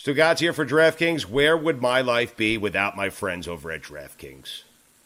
Stugotz here for DraftKings. Where would my life be without my friends over at DraftKings?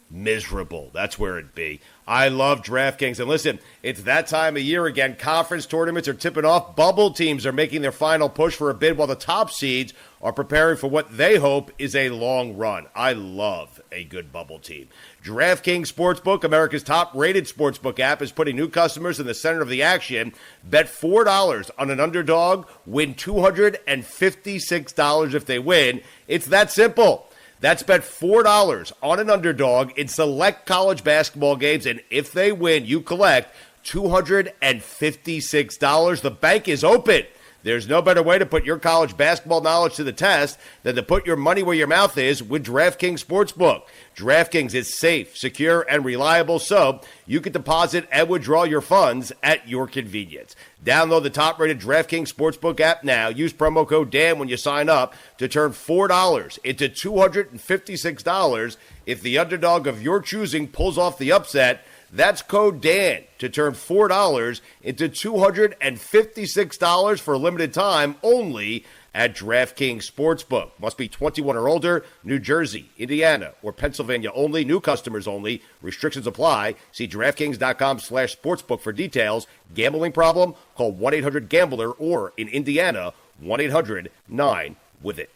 Miserable. That's where it'd be. I love DraftKings. And listen, it's that time of year again. Conference tournaments are tipping off. Bubble teams are making their final push for a bid while the top seeds are preparing for what they hope is a long run. I love a good bubble team. DraftKings Sportsbook, America's top-rated sportsbook app, is putting new customers in the center of the action. Bet $4 on an underdog, win $256 if they win. It's that simple. That's bet $4 on an underdog in select college basketball games, and if they win, you collect $256. The bank is open. There's no better way to put your college basketball knowledge to the test than to put your money where your mouth is with DraftKings Sportsbook. DraftKings is safe, secure, and reliable, so you can deposit and withdraw your funds at your convenience. Download the top-rated DraftKings Sportsbook app now. Use promo code Dan when you sign up to turn $4 into $256 if the underdog of your choosing pulls off the upset. That's code Dan to turn $4 into $256 for a limited time only at DraftKings Sportsbook. Must be 21 or older, New Jersey, Indiana, or Pennsylvania only. New customers only. Restrictions apply. See DraftKings.com/sportsbook for details. Gambling problem? Call 1-800-GAMBLER or in Indiana, 1-800-9-WITH-IT.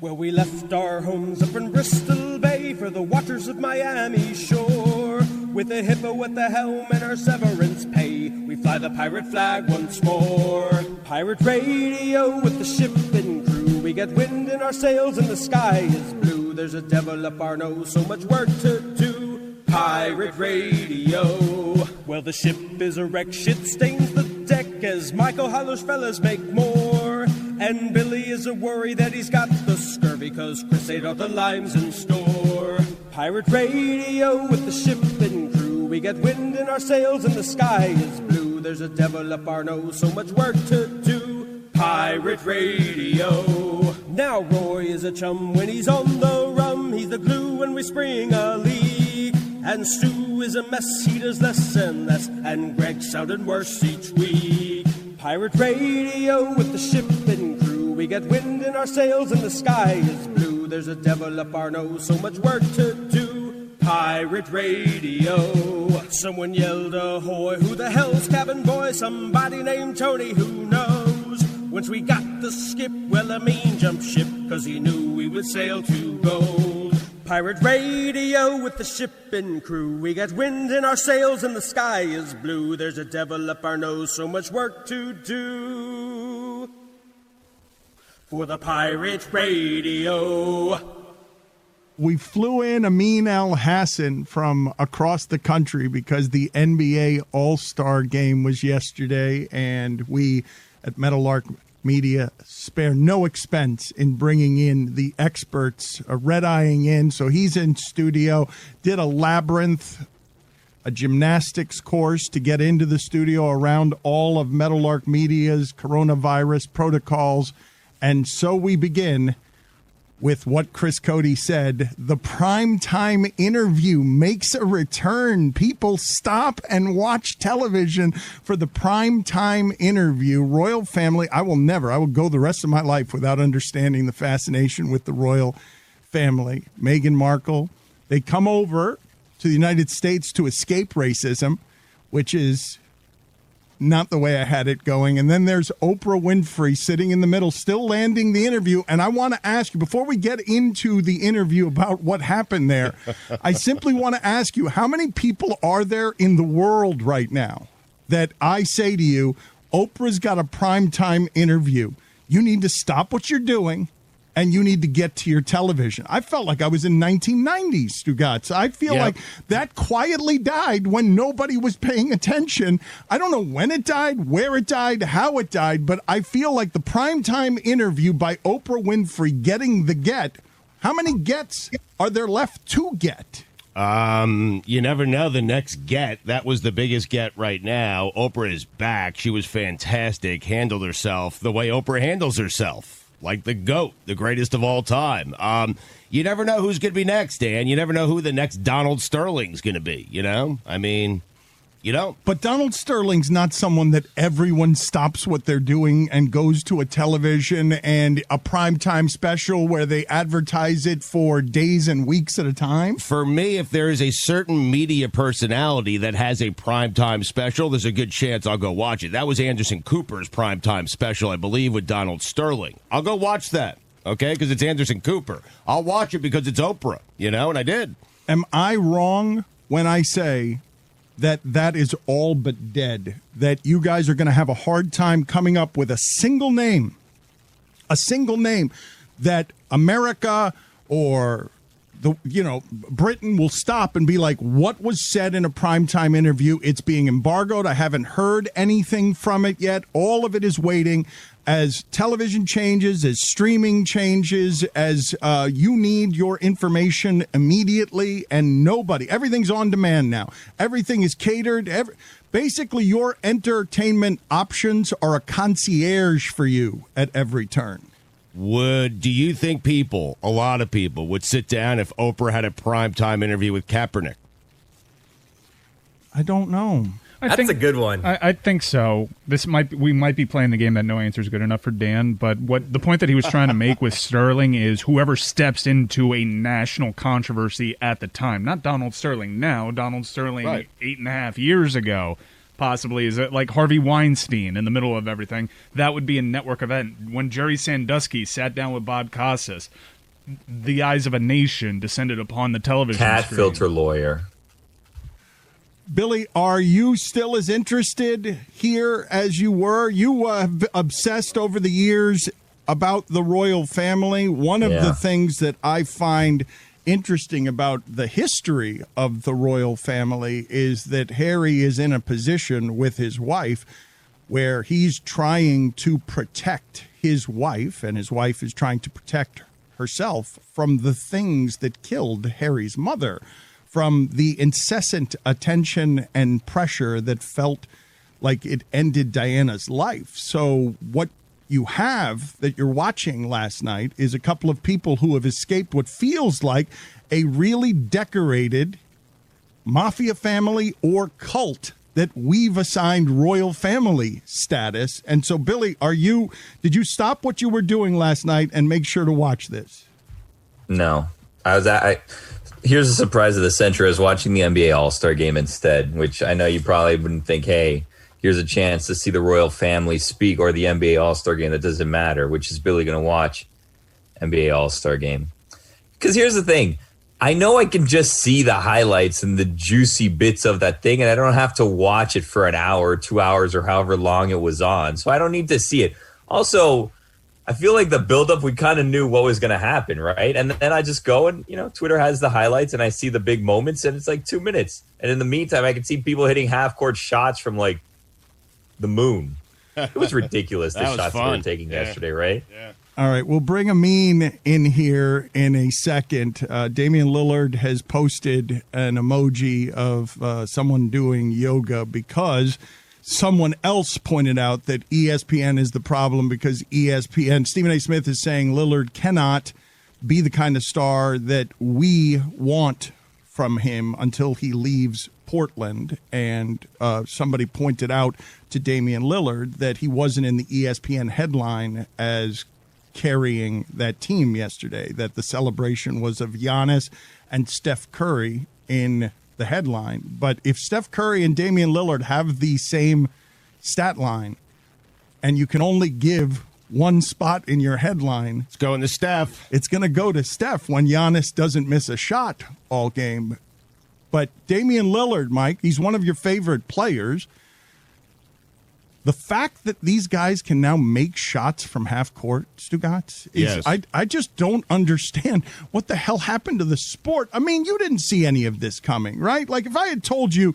Well, we left our homes up in Bristol Bay for the waters of Miami shore. With a hippo at the helm and our severance pay, we fly the pirate flag once more. Pirate radio with the ship and crew. We get wind in our sails and the sky is blue. There's a devil up our nose, so much work to do. Pirate radio. Well, the ship is a wreck, shit stains the deck as Michael hollers fellas make more. And Billy is a worry that he's got the scurvy, cause Chris ate all the limes in store. Pirate radio with the ship and crew. We get wind in our sails and the sky is blue. There's a devil up our nose, so much work to do. Pirate radio. Now Roy is a chum when he's on the rum. He's the glue when we spring a leak. And Stu is a mess, he does less and less. And Greg sounded worse each week. Pirate radio with the ship and crew. We get wind in our sails and the sky is blue. There's a devil up our nose, so much work to do. Pirate radio. Someone yelled ahoy, who the hell's cabin boy? Somebody named Tony, who knows? Once we got the skip, well, a mean jumped ship, cause he knew we would sail to gold. Pirate radio with the ship and crew. We get wind in our sails and the sky is blue. There's a devil up our nose, so much work to do. For the Pirate Radio. We flew in Amin Al Hassan from across the country because the NBA All-Star game was yesterday, and we at Meadowlark Media spare no expense in bringing in the experts, red-eyeing in. So he's in studio, did a labyrinth, a gymnastics course to get into the studio around all of Meadowlark Media's coronavirus protocols. And so we begin with what Chris Cody said. The primetime interview makes a return. People stop and watch television for the primetime interview. Royal family, I will go the rest of my life without understanding the fascination with the royal family. Meghan Markle, they come over to the United States to escape racism, which is not the way I had it going. And then there's Oprah Winfrey sitting in the middle, still landing the interview. And I want to ask you, before we get into the interview about what happened there, I simply want to ask you, how many people are there in the world right now that I say to you, Oprah's got a primetime interview. You need to stop what you're doing and you need to get to your television. I felt like I was in 1990s, Stugotz. I feel like that quietly died when nobody was paying attention. I don't know when it died, where it died, how it died, but I feel like the primetime interview by Oprah Winfrey getting the get. How many gets are there left to get? You never know the next get. That was the biggest get right now. Oprah is back. She was fantastic, handled herself the way Oprah handles herself. Like the GOAT, the greatest of all time. You never know who's going to be next, Dan. You never know who the next Donald Sterling's going to be, you know? I mean, You don't. But Donald Sterling's not someone that everyone stops what they're doing and goes to a television and a primetime special where they advertise it for days and weeks at a time. For me, if there is a certain media personality that has a primetime special, there's a good chance I'll go watch it. That was Anderson Cooper's primetime special, I believe, with Donald Sterling. I'll go watch that, okay, because it's Anderson Cooper. I'll watch it because it's Oprah, and I did. Am I wrong when I say that is all but dead, that you guys are going to have a hard time coming up with a single name that America or Britain will stop and be like, what was said in a primetime interview? It's being embargoed. I haven't heard anything from it yet. All of it is waiting. As television changes, as streaming changes, as you need your information immediately, and everything's on demand now. Everything is catered. Basically, your entertainment options are a concierge for you at every turn. Do you think a lot of people, would sit down if Oprah had a primetime interview with Kaepernick? I don't know. That's a good one. I think so. We might be playing the game that no answer is good enough for Dan, but the point that he was trying to make with Sterling is whoever steps into a national controversy at the time, not Donald Sterling now, Donald Sterling right. 8.5 years ago, possibly, is it like Harvey Weinstein in the middle of everything. That would be a network event. When Jerry Sandusky sat down with Bob Costas, the eyes of a nation descended upon the television Cat screen. filter lawyer. Billy, are you still as interested here as you were? You have obsessed over the years about the royal family. One of the things that I find interesting about the history of the royal family is that Harry is in a position with his wife where he's trying to protect his wife, and his wife is trying to protect herself from the things that killed Harry's mother, from the incessant attention and pressure that felt like it ended Diana's life. So what you have that you're watching last night is a couple of people who have escaped what feels like a really decorated mafia family or cult that we've assigned royal family status. And so, Billy, did you stop what you were doing last night and make sure to watch this? No. Here's a surprise of the century. I was watching the NBA All-Star Game instead, which I know you probably wouldn't think, hey, here's a chance to see the royal family speak, or the NBA All-Star Game. That doesn't matter. Which is Billy going to watch? NBA All-Star Game. Because here's the thing. I know I can just see the highlights and the juicy bits of that thing, and I don't have to watch it for an hour, 2 hours, or however long it was on. So I don't need to see it. Also, I feel like the buildup, we kind of knew what was going to happen, right? And then I just go and, Twitter has the highlights and I see the big moments and it's like 2 minutes. And in the meantime, I can see people hitting half-court shots from like the moon. It was ridiculous, the shots they were taking yesterday, right? Yeah. All right, we'll bring Amin in here in a second. Damian Lillard has posted an emoji of someone doing yoga because someone else pointed out that ESPN is the problem, because ESPN, Stephen A. Smith is saying Lillard cannot be the kind of star that we want from him until he leaves Portland. And somebody pointed out to Damian Lillard that he wasn't in the ESPN headline as carrying that team yesterday, that the celebration was of Giannis and Steph Curry in the headline. But if Steph Curry and Damian Lillard have the same stat line and you can only give one spot in your headline, it's going to Steph. It's going to go to Steph when Giannis doesn't miss a shot all game. But Damian Lillard, Mike, he's one of your favorite players. The fact that these guys can now make shots from half court, Stugotz, is I just don't understand what the hell happened to the sport. I mean, you didn't see any of this coming, right? Like if I had told you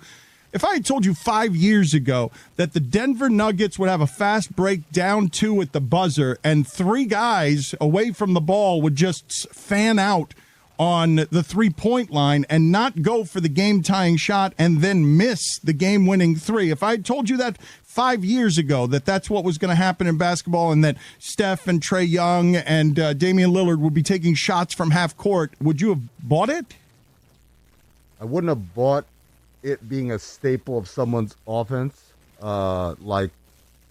5 years ago that the Denver Nuggets would have a fast break down 2 at the buzzer and 3 guys away from the ball would just fan out on the three-point line and not go for the game-tying shot and then miss the game-winning 3. If I had told you that 5 years ago that that's what was going to happen in basketball and that Steph and Trae Young and Damian Lillard would be taking shots from half court, would you have bought it? I wouldn't have bought it being a staple of someone's offense, like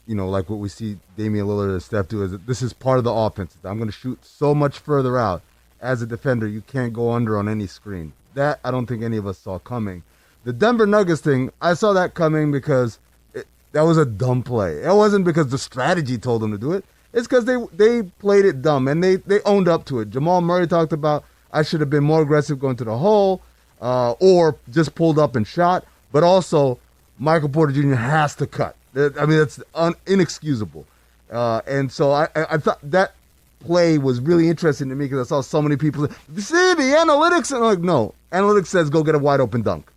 what we see Damian Lillard and Steph do, is that this is part of the offense. I'm going to shoot so much further out. As a defender, you can't go under on any screen. That I don't think any of us saw coming. The Denver Nuggets thing, I saw that coming because that was a dumb play. It wasn't because the strategy told them to do it. It's because they played it dumb, and they owned up to it. Jamal Murray talked about, I should have been more aggressive going to the hole, or just pulled up and shot. But also, Michael Porter Jr. has to cut. I mean, that's inexcusable. And so I thought that play was really interesting to me because I saw so many people say, see, the analytics? And I'm like, no. Analytics says go get a wide open dunk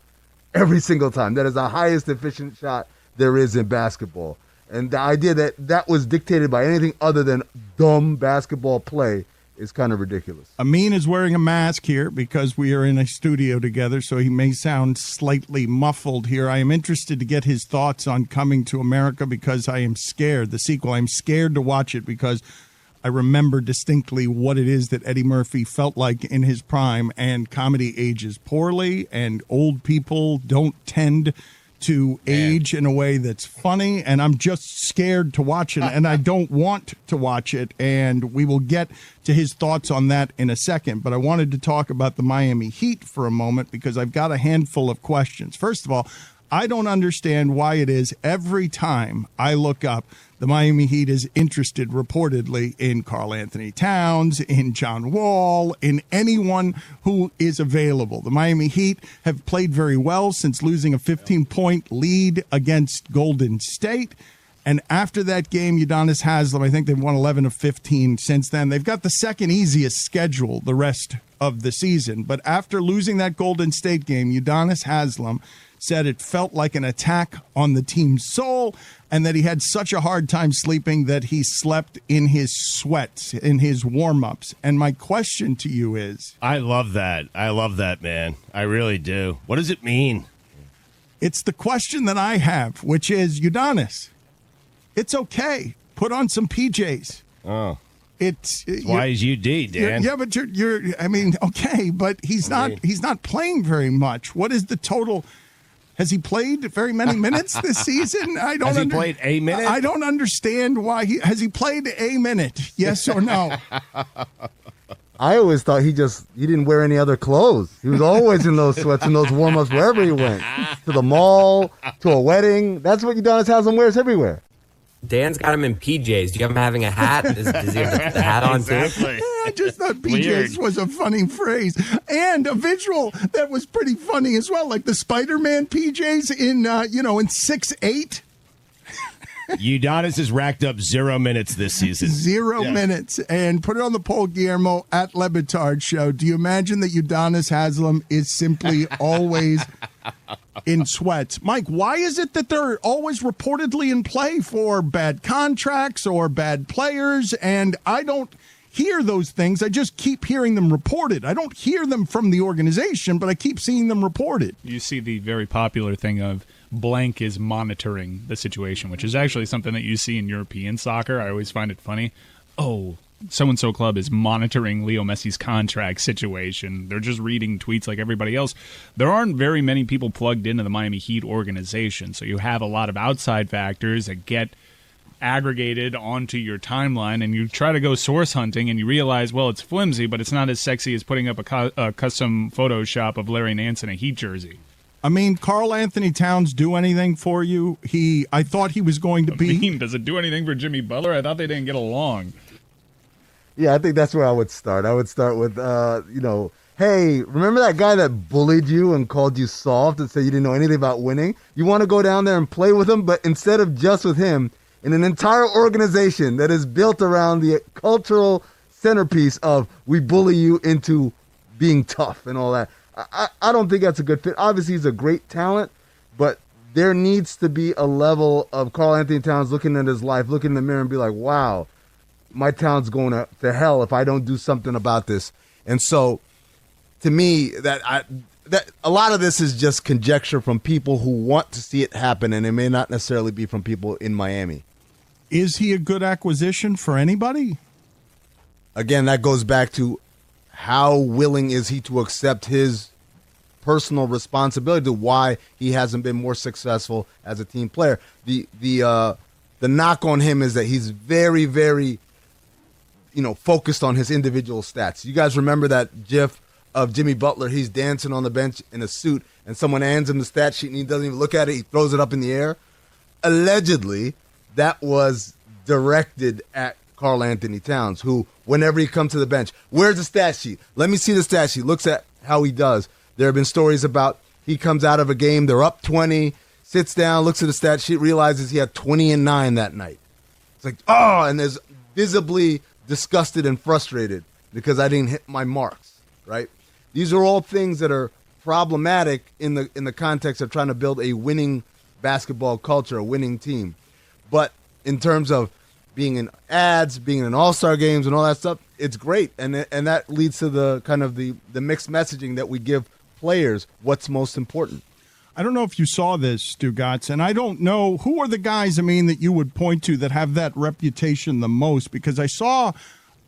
every single time. That is the highest efficient shot there is in basketball. And the idea that that was dictated by anything other than dumb basketball play is kind of ridiculous. Amin is wearing a mask here because we are in a studio together, so he may sound slightly muffled here. I am interested to get his thoughts on Coming to America because I am scared. The sequel, I'm scared to watch it because I remember distinctly what it is that Eddie Murphy felt like in his prime, and comedy ages poorly, and old people don't tend to age in a way that's funny, and I'm just scared to watch it, and I don't want to watch it, and we will get to his thoughts on that in a second, but I wanted to talk about the Miami Heat for a moment because I've got a handful of questions. First of all, I don't understand why it is every time I look up, the Miami Heat is interested reportedly in Karl Anthony Towns, in John Wall, in anyone who is available. The Miami Heat have played very well since losing a 15-point lead against Golden State. And after that game, Udonis Haslem, I think they've won 11 of 15 since then. They've got the second easiest schedule the rest of the season. But after losing that Golden State game, Udonis Haslem said it felt like an attack on the team's soul and that he had such a hard time sleeping that he slept in his sweats, in his warm-ups. And my question to you is... I love that. I love that, man. I really do. What does it mean? It's the question that I have, which is, Udonis, it's okay. Put on some PJs. Oh. It's why is UD, Dan? Yeah, but you're I mean, okay, but he's not playing very much. What is the total... Has he played very many minutes this season? Has he played a minute? I don't understand why has he played a minute? Yes or no? I always thought he didn't wear any other clothes. He was always in those sweats and those warm-ups wherever he went. To the mall, to a wedding. That's what Udonis Haslem wears everywhere. Dan's got him in PJs. Do you have him having a hat? Does he have the hat on too? I just thought PJs was a funny phrase. And a visual that was pretty funny as well, like the Spider-Man PJs in 6'8". Udonis has racked up 0 minutes this season. 0 minutes. And put it on the poll, Guillermo, at Lebatard Show. Do you imagine that Udonis Haslem is simply always in sweats? Mike, why is it that they're always reportedly in play for bad contracts or bad players? And I don't hear those things. I just keep hearing them reported. I don't hear them from the organization, but I keep seeing them reported. You see the very popular thing of blank is monitoring the situation, which is actually something that you see in European soccer. I always find it funny. Oh, so-and-so club is monitoring Leo Messi's contract situation. They're just reading tweets like everybody else. There aren't very many people plugged into the Miami Heat organization, so you have a lot of outside factors that get aggregated onto your timeline, and you try to go source hunting, and you realize, well, it's flimsy, but it's not as sexy as putting up a custom Photoshop of Larry Nance in a Heat jersey. I mean, Karl Anthony Towns do anything for you? I thought he was going to be... I mean, does it do anything for Jimmy Butler? I thought they didn't get along. Yeah, I think that's where I would start. I would start with, hey, remember that guy that bullied you and called you soft and said you didn't know anything about winning? You want to go down there and play with him, but instead of just with him, in an entire organization that is built around the cultural centerpiece of we bully you into being tough and all that. I don't think that's a good fit. Obviously, he's a great talent, but there needs to be a level of Karl Anthony Towns looking at his life, looking in the mirror and be like, wow, my town's going to hell if I don't do something about this. And so, to me, that a lot of this is just conjecture from people who want to see it happen, and it may not necessarily be from people in Miami. Is he a good acquisition for anybody? Again, that goes back to how willing is he to accept his personal responsibility to why he hasn't been more successful as a team player. The knock on him is that he's very, very, focused on his individual stats. You guys remember that GIF of Jimmy Butler? He's dancing on the bench in a suit, and someone hands him the stat sheet, and he doesn't even look at it. He throws it up in the air. Allegedly, that was directed at Karl Anthony Towns, who, whenever he comes to the bench, where's the stat sheet? Let me see the stat sheet. Looks at how he does. There have been stories about he comes out of a game, they're up 20, sits down, looks at the stat sheet, realizes he had 20 and 9 that night. It's like, and is visibly disgusted and frustrated because I didn't hit my marks, right? These are all things that are problematic in the context of trying to build a winning basketball culture, a winning team. But in terms of being in ads, being in all-star games and all that stuff, it's great. And that leads to the kind of the mixed messaging that we give players what's most important. I don't know if you saw this, Stugotz, and I don't know who are the guys, that you would point to that have that reputation the most, because I saw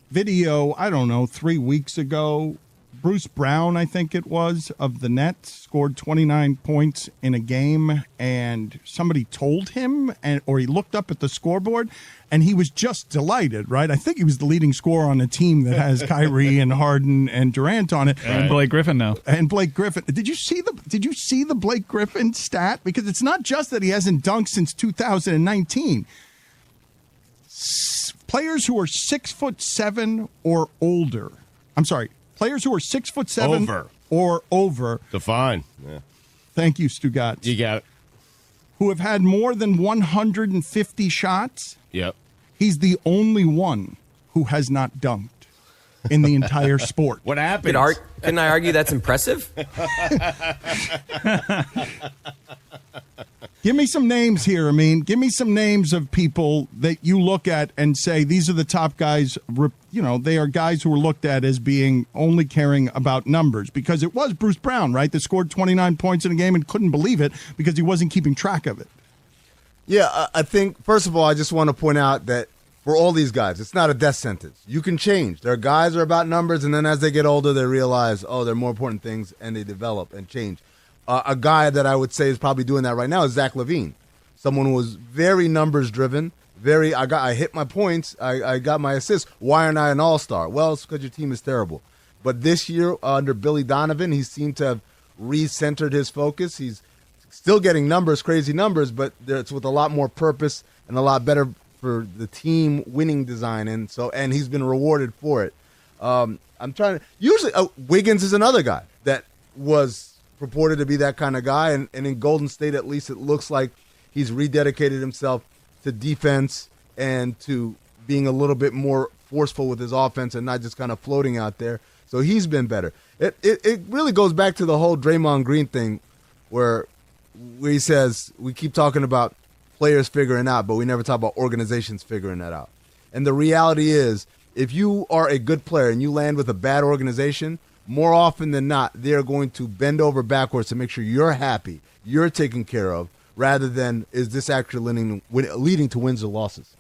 video, 3 weeks ago, Bruce Brown, I think it was, of the Nets, scored 29 points in a game, and somebody told him, or he looked up at the scoreboard, and he was just delighted, right? I think he was the leading scorer on a team that has Kyrie and Harden and Durant on it. And Blake Griffin now. And Blake Griffin. Did you see the Blake Griffin stat? Because it's not just that he hasn't dunked since 2019. Players who are 6'7" or older. I'm sorry. Players who are 6'7" or over. Define. Yeah. Thank you, Stugotz. You got it. Who have had more than 150 shots. Yep. He's the only one who has not dunked in the entire sport. What happened? Couldn't I argue that's impressive? Give me some names here, Amin. Give me some names of people that you look at and say, these are the top guys. They are guys who are looked at as being only caring about numbers. Because it was Bruce Brown, right, that scored 29 points in a game and couldn't believe it because he wasn't keeping track of it. Yeah, I think, first of all, I just want to point out that for all these guys, it's not a death sentence. You can change. There are guys who are about numbers, and then as they get older, they realize, there are more important things, and they develop and change. A guy that I would say is probably doing that right now is Zach Levine, someone who was very numbers driven. I hit my points. I got my assists. Why aren't I an all-star? Well, it's because your team is terrible. But this year under Billy Donovan, he seemed to have recentered his focus. He's still getting numbers, crazy numbers, but it's with a lot more purpose and a lot better for the team winning design. And he's been rewarded for it. Wiggins is another guy that was purported to be that kind of guy, and in Golden State, at least, it looks like he's rededicated himself to defense and to being a little bit more forceful with his offense and not just kind of floating out there. So he's been better. It really goes back to the whole Draymond Green thing where he says we keep talking about players figuring out, but we never talk about organizations figuring that out. And the reality is, if you are a good player and you land with a bad organization, more often than not, they're going to bend over backwards to make sure you're happy, you're taken care of, rather than is this actually leading to wins or losses.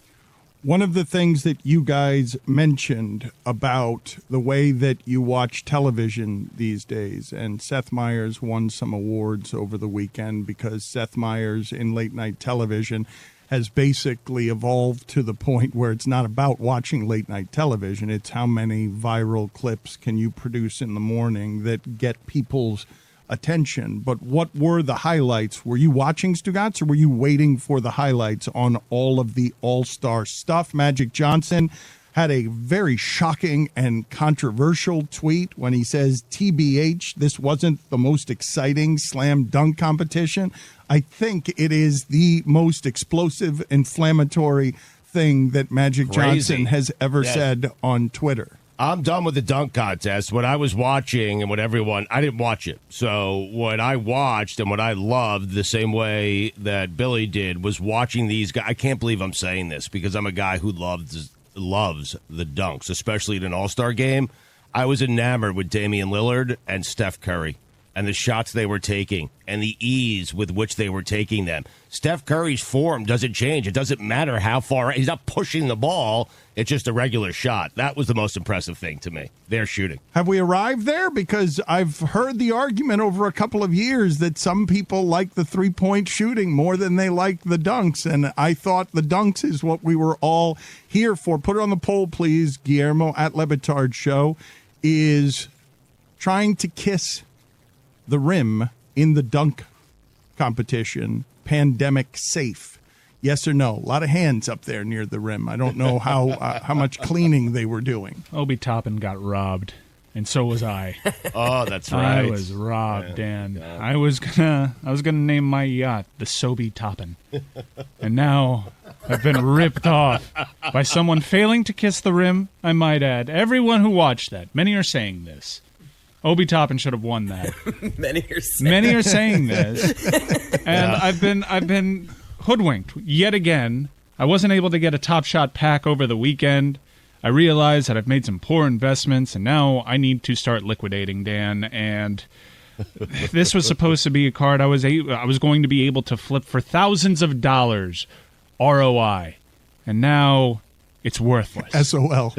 One of the things that you guys mentioned about the way that you watch television these days, and Seth Meyers won some awards over the weekend because Seth Meyers in late night television has basically evolved to the point where it's not about watching late night television. It's how many viral clips can you produce in the morning that get people's attention. But what were the highlights? Were you watching Stugotz, or were you waiting for the highlights on all of the all-star stuff? Magic Johnson had a very shocking and controversial tweet when he says, TBH, this wasn't the most exciting slam dunk competition. I think it is the most explosive, inflammatory thing that Magic Johnson has ever said on Twitter. I'm done with the dunk contest. What I was watching and what I didn't watch it. So what I watched and what I loved the same way that Billy did was watching these guys. I can't believe I'm saying this because I'm a guy who loves the dunks, especially in an all-star game. I was enamored with Damian Lillard and Steph Curry. and the shots they were taking and the ease with which they were taking them. Steph Curry's form doesn't change. It doesn't matter how far. He's not pushing the ball. It's just a regular shot. That was the most impressive thing to me. They're shooting. Have we arrived there? Because I've heard the argument over a couple of years that some people like the three-point shooting more than they like the dunks, and I thought the dunks is what we were all here for. Put it on the poll, please. Guillermo at Lebatard Show is trying to kiss the rim in the dunk competition pandemic safe. Yes or no? A lot of hands up there near the rim. I don't know how much cleaning they were doing. Obi Toppin got robbed, and so was I. Oh, that's right. I was robbed, Dan. I was gonna name my yacht the Sobe Toppin, and now I've been ripped off by someone failing to kiss the rim. I might add, everyone who watched that. Many are saying this. Obi Toppin should have won that. Many are saying this, and I've been hoodwinked yet again. I wasn't able to get a Top Shot pack over the weekend. I realized that I've made some poor investments, and now I need to start liquidating, Dan. And this was supposed to be a card I was going to be able to flip for thousands of dollars ROI, and now it's worthless. SOL.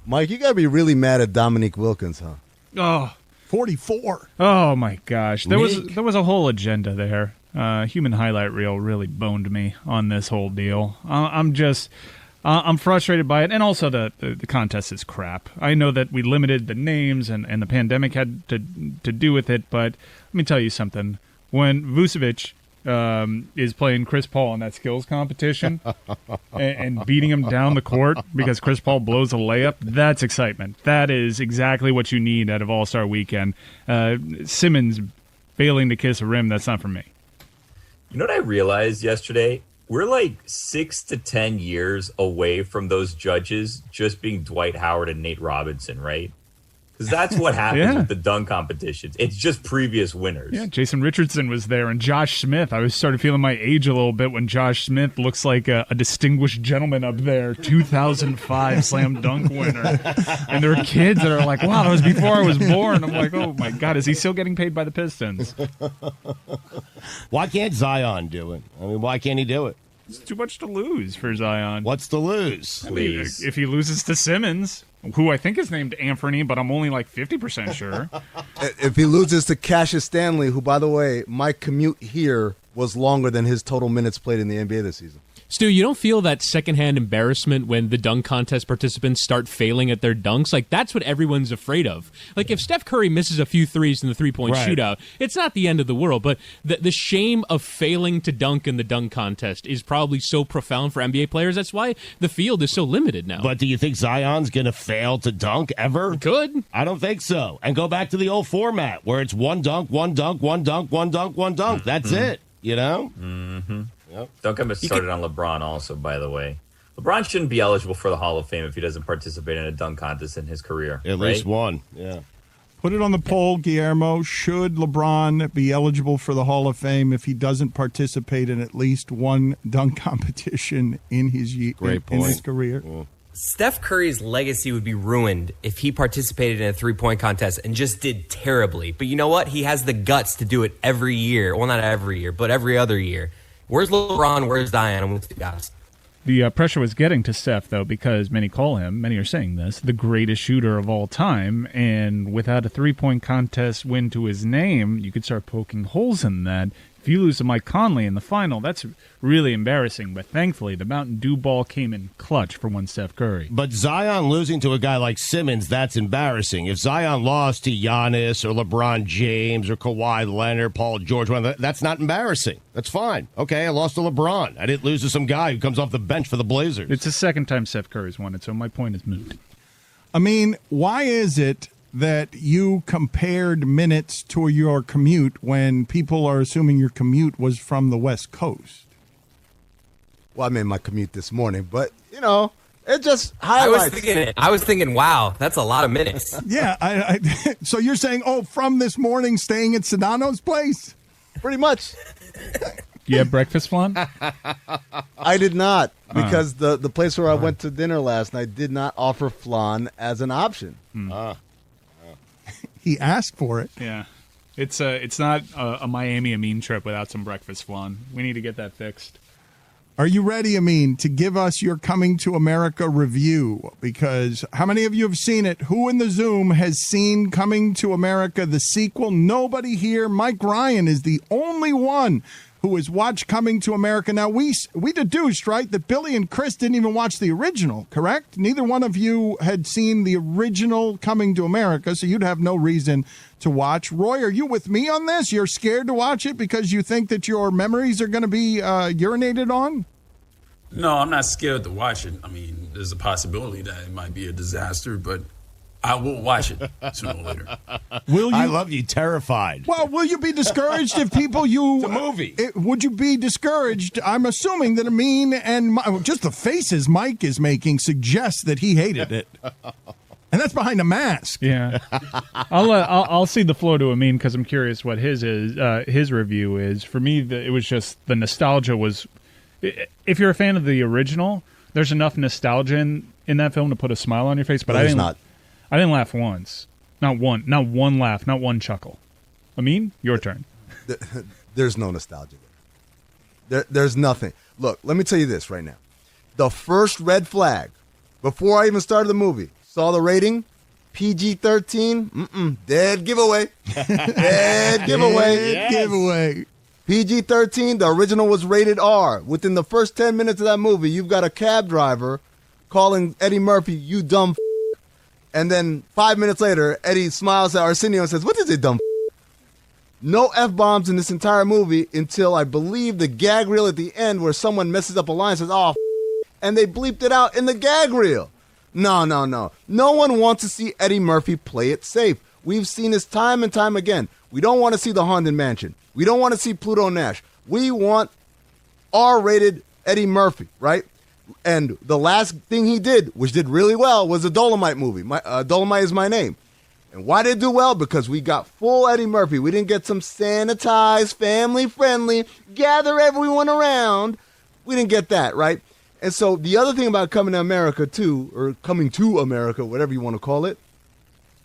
Mike, you got to be really mad at Dominique Wilkins, huh? Oh, 44. Oh my gosh, there was a whole agenda there. Human highlight reel really boned me on this whole deal. I'm frustrated by it, and also the contest is crap. I know that we limited the names and the pandemic had to do with it, but let me tell you something. When Vucevic is playing Chris Paul in that skills competition and beating him down the court because Chris Paul blows a layup, that's excitement. That is exactly what you need out of All-Star Weekend. Simmons failing to kiss a rim, that's not for me. You know what I realized yesterday? We're like 6 to 10 years away from those judges just being Dwight Howard and Nate Robinson, right? Because that's what happens with the dunk competitions. It's just previous winners. Yeah, Jason Richardson was there, and Josh Smith. I was started feeling my age a little bit when Josh Smith looks like a distinguished gentleman up there, 2005 slam dunk winner. And there are kids that are like, wow, that was before I was born. I'm like, oh, my God, is he still getting paid by the Pistons? Why can't Zion do it? I mean, why can't he do it? It's too much to lose for Zion. What's to lose? Please. If he loses to Simmons, who I think is named Anthony, but I'm only like 50% sure. If he loses to Cassius Stanley, who, by the way, my commute here was longer than his total minutes played in the NBA this season. Stu, you don't feel that secondhand embarrassment when the dunk contest participants start failing at their dunks? Like, that's what everyone's afraid of. Like, if Steph Curry misses a few threes in the three-point shootout, it's not the end of the world. But the shame of failing to dunk in the dunk contest is probably so profound for NBA players. That's why the field is so limited now. But do you think Zion's going to fail to dunk ever? Could. I don't think so. And go back to the old format where it's one dunk, one dunk, one dunk, one dunk, one dunk. That's it, you know? Mm-hmm. Yep. Don't get me started on LeBron also, by the way. LeBron shouldn't be eligible for the Hall of Fame if he doesn't participate in a dunk contest in his career. At least one, yeah. Put it on the poll, Guillermo. Should LeBron be eligible for the Hall of Fame if he doesn't participate in at least one dunk competition in his career? Yeah. Steph Curry's legacy would be ruined if he participated in a three-point contest and just did terribly. But you know what? He has the guts to do it every year. Well, not every year, but every other year. Where's LeBron? Where's Zion? I'm with you guys. The pressure was getting to Steph, though, because many are saying this, the greatest shooter of all time. And without a three-point contest win to his name, you could start poking holes in that. If you lose to Mike Conley in the final, that's really embarrassing. But thankfully, the Mountain Dew ball came in clutch for one Steph Curry. But Zion losing to a guy like Simmons, that's embarrassing. If Zion lost to Giannis or LeBron James or Kawhi Leonard, Paul George, that's not embarrassing. That's fine. Okay, I lost to LeBron. I didn't lose to some guy who comes off the bench for the Blazers. It's the second time Steph Curry's won it, so my point is moot. I mean, why is it that you compared minutes to your commute when people are assuming your commute was from the West Coast? Well, I made my commute this morning, but, you know, it just highlights. I was thinking, wow, that's a lot of minutes. Yeah, so you're saying, from this morning staying at Sedano's place? Pretty much. You had breakfast, Flan? I did not, because the place where I went to dinner last night did not offer flan as an option. He asked for it. Yeah. It's not a Miami Amin trip without some breakfast flan. We need to get that fixed. Are you ready, Amin, to give us your Coming to America review? Because how many of you have seen it? Who in the Zoom has seen Coming to America, the sequel? Nobody here. Mike Ryan is the only one who has watched Coming to America. Now, we deduced, right, that Billy and Chris didn't even watch the original, correct? Neither one of you had seen the original Coming to America, so you'd have no reason to watch. Roy, are you with me on this? You're scared to watch it because you think that your memories are going to be urinated on? No, I'm not scared to watch it. I mean, there's a possibility that it might be a disaster, but I will watch it sooner or later. Will you? I love you, terrified. Well, will you be discouraged if people you... It's a movie. Would you be discouraged? I'm assuming that Amin and just the faces Mike is making suggests that he hated it. And that's behind a mask. Yeah, I'll see the flow to Amin because I'm curious what his review is. For me, it was just the nostalgia was. If you're a fan of the original, there's enough nostalgia in that film to put a smile on your face. But No, I there's didn't. not. I didn't laugh once. Not one laugh. Not one chuckle. Amin, your turn. There's no nostalgia there's nothing. Look, let me tell you this right now. The first red flag, before I even started the movie, saw the rating, PG-13, dead giveaway. Dead giveaway. Dead giveaway. PG-13, the original was rated R. Within the first 10 minutes of that movie, you've got a cab driver calling Eddie Murphy, you dumb f***. And then 5 minutes later, Eddie smiles at Arsenio and says, what is it, dumb f***? No F-bombs in this entire movie until I believe the gag reel at the end where someone messes up a line and says, oh, f***, and they bleeped it out in the gag reel. No. No one wants to see Eddie Murphy play it safe. We've seen this time and time again. We don't want to see the Haunted Mansion. We don't want to see Pluto Nash. We want R-rated Eddie Murphy, right? And the last thing he did, which did really well, was the Dolomite movie. Dolomite Is My Name. And why did it do well? Because we got full Eddie Murphy. We didn't get some sanitized, family-friendly, gather everyone around. We didn't get that, right? And so the other thing about Coming to America, too, or Coming to America, whatever you want to call it,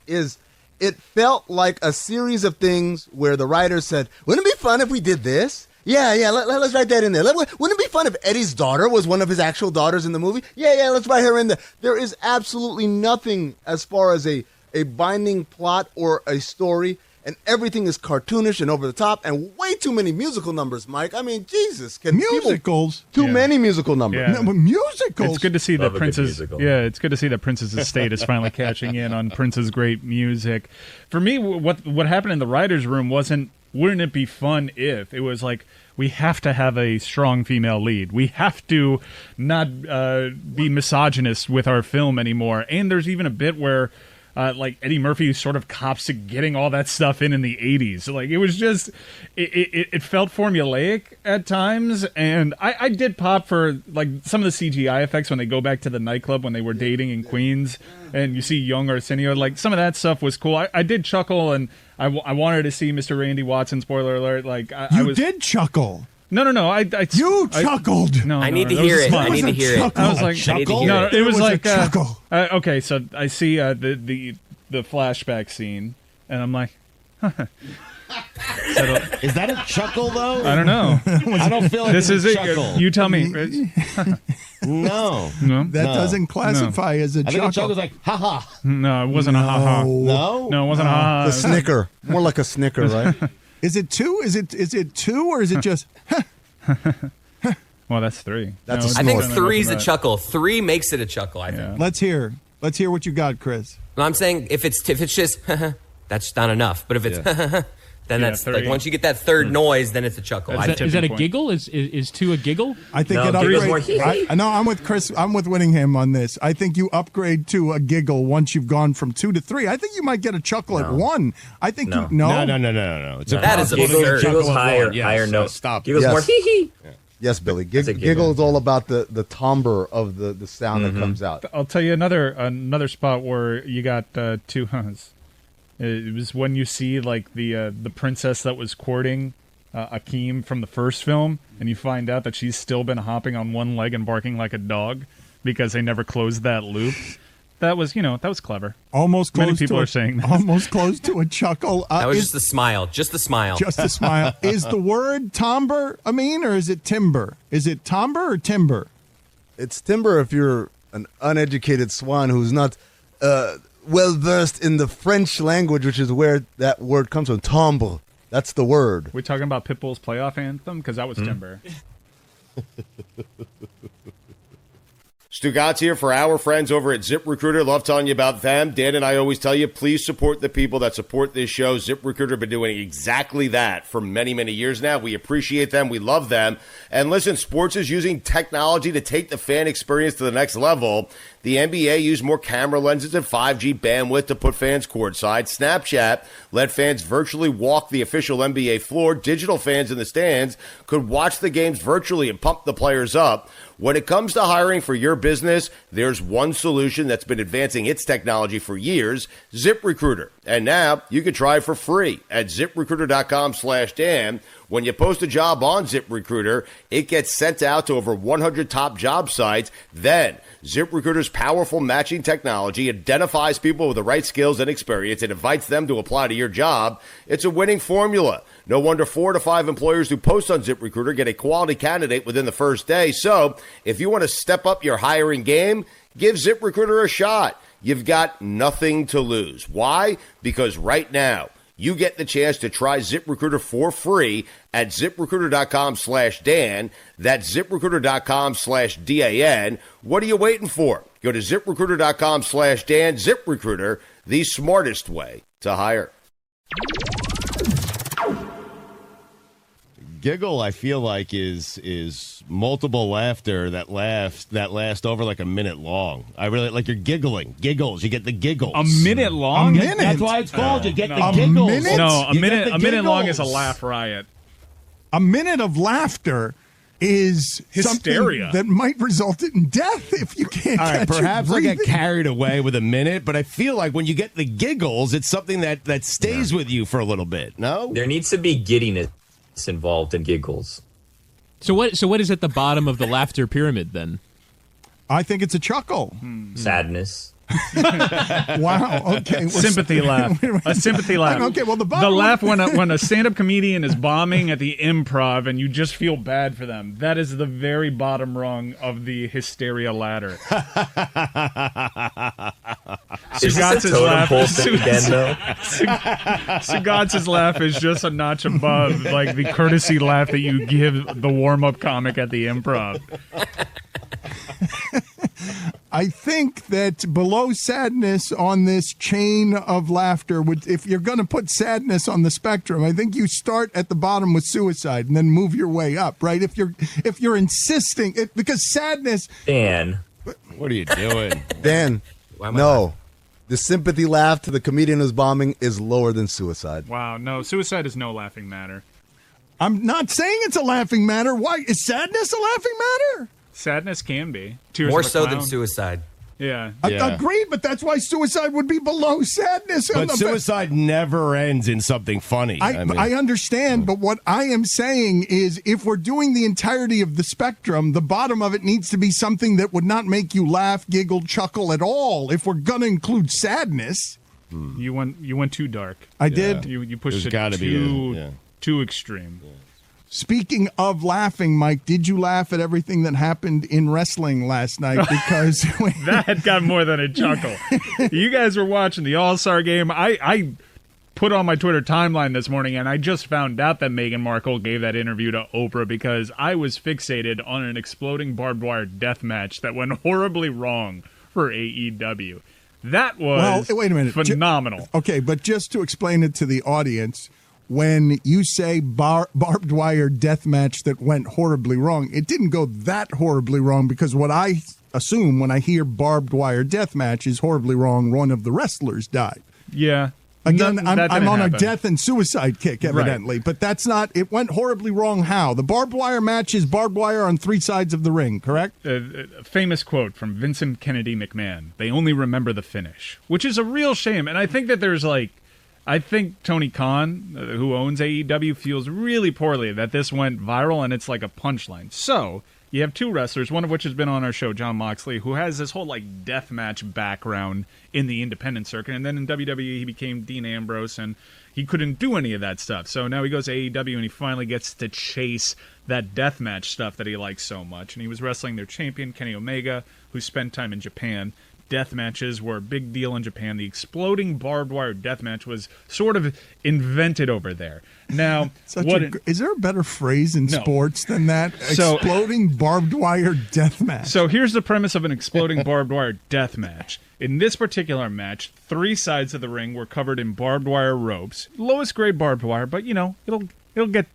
is it felt like a series of things where the writers said, wouldn't it be fun if we did this? Yeah, let's write that in there. Wouldn't it be fun if Eddie's daughter was one of his actual daughters in the movie? Yeah, let's write her in there. There is absolutely nothing as far as a binding plot or a story, and everything is cartoonish and over the top, and way too many musical numbers, Mike. I mean, Jesus. Musicals? Too many musical numbers. Yeah. No, but musicals? It's good to see Love that a good Prince's musical. it's good to see that Prince's estate is finally catching in on Prince's great music. For me, what happened in the writers' room wasn't wouldn't it be fun if it was like we have to have a strong female lead. We have to not be misogynist with our film anymore. And there's even a bit where like Eddie Murphy sort of cops to getting all that stuff in the 80s. Like it was just, it felt formulaic at times. And I did pop for like some of the CGI effects when they go back to the nightclub when they were dating in Queens and you see young Arsenio. Like some of that stuff was cool. I did chuckle and I wanted to see Mr. Randy Watson, spoiler alert. Like I did chuckle. No. You chuckled. No, I need to hear it. I need to hear it. I was like, chuckle? no, it was like a chuckle. Okay, so I see the flashback scene, and I'm like, Is that a chuckle though? I don't know. I don't feel like This is a it. chuckle. You tell me. Rich. No. No, That doesn't classify as a I think chuckle. a chuckle's like, ha ha. no, it wasn't a ha ha. No? No, it wasn't a ha ha. The snicker. More like a snicker, right? Is it two? Is it two or is it just? Well, that's three. That's a I think snort. three's a chuckle. Three makes it a chuckle, I think. Let's hear what you got, Chris. No, I'm saying if it's just that's not enough. But if it's then that's three. like once you get that third noise, then it's a chuckle. That's I it. think. Is that a point. giggle? Is two a giggle? I think No, it giggle's upgrades. more No, I'm with Chris. I'm with Winningham on this. I think you upgrade to a giggle once you've gone from 2 to 3. I think you might get a chuckle at 1. I think No. No. It's That is Giggles- absurd. Giggles Giggles higher, Yes, higher note. Stop. Giggles Yes. more hee hee. Yes, Billy. That's a Giggle giggle. is all about the timbre of the sound that comes out. I'll tell you another spot where you got two huns. It was when you see like the princess that was courting Akeem from the first film, and you find out that she's still been hopping on one leg and barking like a dog because they never closed that loop. that was clever. Almost close. Many people to are saying that. Almost close to a chuckle. That was just a smile. Just a smile. Just a smile. Is the word timbre, Amin, or is it timber? Is it timbre or timber? It's timber if you're an uneducated swan who's not well versed in the French language, which is where that word comes from. Timbre. That's the word. We're talking about Pitbull's playoff anthem because that was timber. Stugotz here for our friends over at ZipRecruiter. Love telling you about them. Dan and I always tell you, please support the people that support this show. ZipRecruiter been doing exactly that for many, many years now. We appreciate them. We love them. And listen, sports is using technology to take the fan experience to the next level. The NBA used more camera lenses and 5G bandwidth to put fans courtside. Snapchat let fans virtually walk the official NBA floor. Digital fans in the stands could watch the games virtually and pump the players up. When it comes to hiring for your business, there's one solution that's been advancing its technology for years, ZipRecruiter. And now you can try it for free at ZipRecruiter.com/Dan. When you post a job on ZipRecruiter, it gets sent out to over 100 top job sites. Then ZipRecruiter's powerful matching technology identifies people with the right skills and experience and invites them to apply to your job. It's a winning formula. No wonder 4 to 5 employers who post on ZipRecruiter get a quality candidate within the first day. So if you want to step up your hiring game, give ZipRecruiter a shot. You've got nothing to lose. Why? Because right now, you get the chance to try ZipRecruiter for free at ZipRecruiter.com/Dan. That's ZipRecruiter.com/DAN. What are you waiting for? Go to ZipRecruiter.com/Dan. ZipRecruiter, the smartest way to hire. Giggle, I feel like, is multiple laughter that lasts over like a minute long. I really like your giggles. You get the giggles. A minute long? A minute? That's why it's called. You get the A giggles. minute? No, a You minute. get A the minute long is a giggles. laugh riot. A minute of laughter is Hysteria something that might result in death if you can't All right, catch perhaps your I get breathing. carried away with a minute, but I feel like when you get the giggles, it's something that stays with you for a little bit. No, There needs to be giddiness involved in giggles. So what is at the bottom of the laughter pyramid then? I think it's a chuckle. Sadness. Wow. Okay. Sympathy laugh. A sympathy laugh. Okay. Well, the The bottom laugh when a stand-up comedian is bombing at the Improv and you just feel bad for them. That is the very bottom rung of the hysteria ladder. Is this a totem pole thing again, though? Sugotz's laugh is just a notch above, like the courtesy laugh that you give the warm-up comic at the Improv. I think that below sadness on this chain of laughter, if you're going to put sadness on the spectrum, I think you start at the bottom with suicide and then move your way up, right? If you're insisting, because sadness. Dan. what are you doing? Dan, Why am I no. The sympathy laugh to the comedian who's bombing is lower than suicide. Wow, no, suicide is no laughing matter. I'm not saying it's a laughing matter. Why is sadness a laughing matter? Sadness can be. Tears More of a so than clown. suicide. Yeah. Yeah. Agreed, but that's why suicide would be below sadness. But suicide never ends in something funny. I understand, but what I am saying is if we're doing the entirety of the spectrum, the bottom of it needs to be something that would not make you laugh, giggle, chuckle at all. If we're going to include sadness. You went too dark. I did. You pushed There's it gotta be too extreme. Yeah. Speaking of laughing, Mike, did you laugh at everything that happened in wrestling last night? Because That got more than a chuckle. You guys were watching the All-Star game. I put on my Twitter timeline this morning, and I just found out that Meghan Markle gave that interview to Oprah because I was fixated on an exploding barbed wire death match that went horribly wrong for AEW. That was wait a minute. Phenomenal. Okay, but just to explain it to the audience, when you say barbed wire death match that went horribly wrong, it didn't go that horribly wrong because what I assume when I hear barbed wire death match is horribly wrong. One of the wrestlers died. Yeah. Again, I'm on happen. a death and suicide kick, evidently, but that's not. It went horribly wrong. How? The barbed wire match is barbed wire on 3 sides of the ring, correct? A famous quote from Vincent Kennedy McMahon: "They only remember the finish," which is a real shame. And I think that I think Tony Khan, who owns AEW, feels really poorly that this went viral and it's like a punchline. So you have two wrestlers, one of which has been on our show, Jon Moxley, who has this whole like deathmatch background in the independent circuit, and then in WWE he became Dean Ambrose, and he couldn't do any of that stuff. So now he goes to AEW, and he finally gets to chase that deathmatch stuff that he likes so much. And he was wrestling their champion, Kenny Omega, who spent time in Japan. Death matches were a big deal in Japan. The exploding barbed wire death match was sort of invented over there. Now, is there a better phrase in sports than that? So, exploding barbed wire death match. So here's the premise of an exploding barbed wire death match. In this particular match, 3 sides of the ring were covered in barbed wire ropes. Lowest grade barbed wire, but it'll get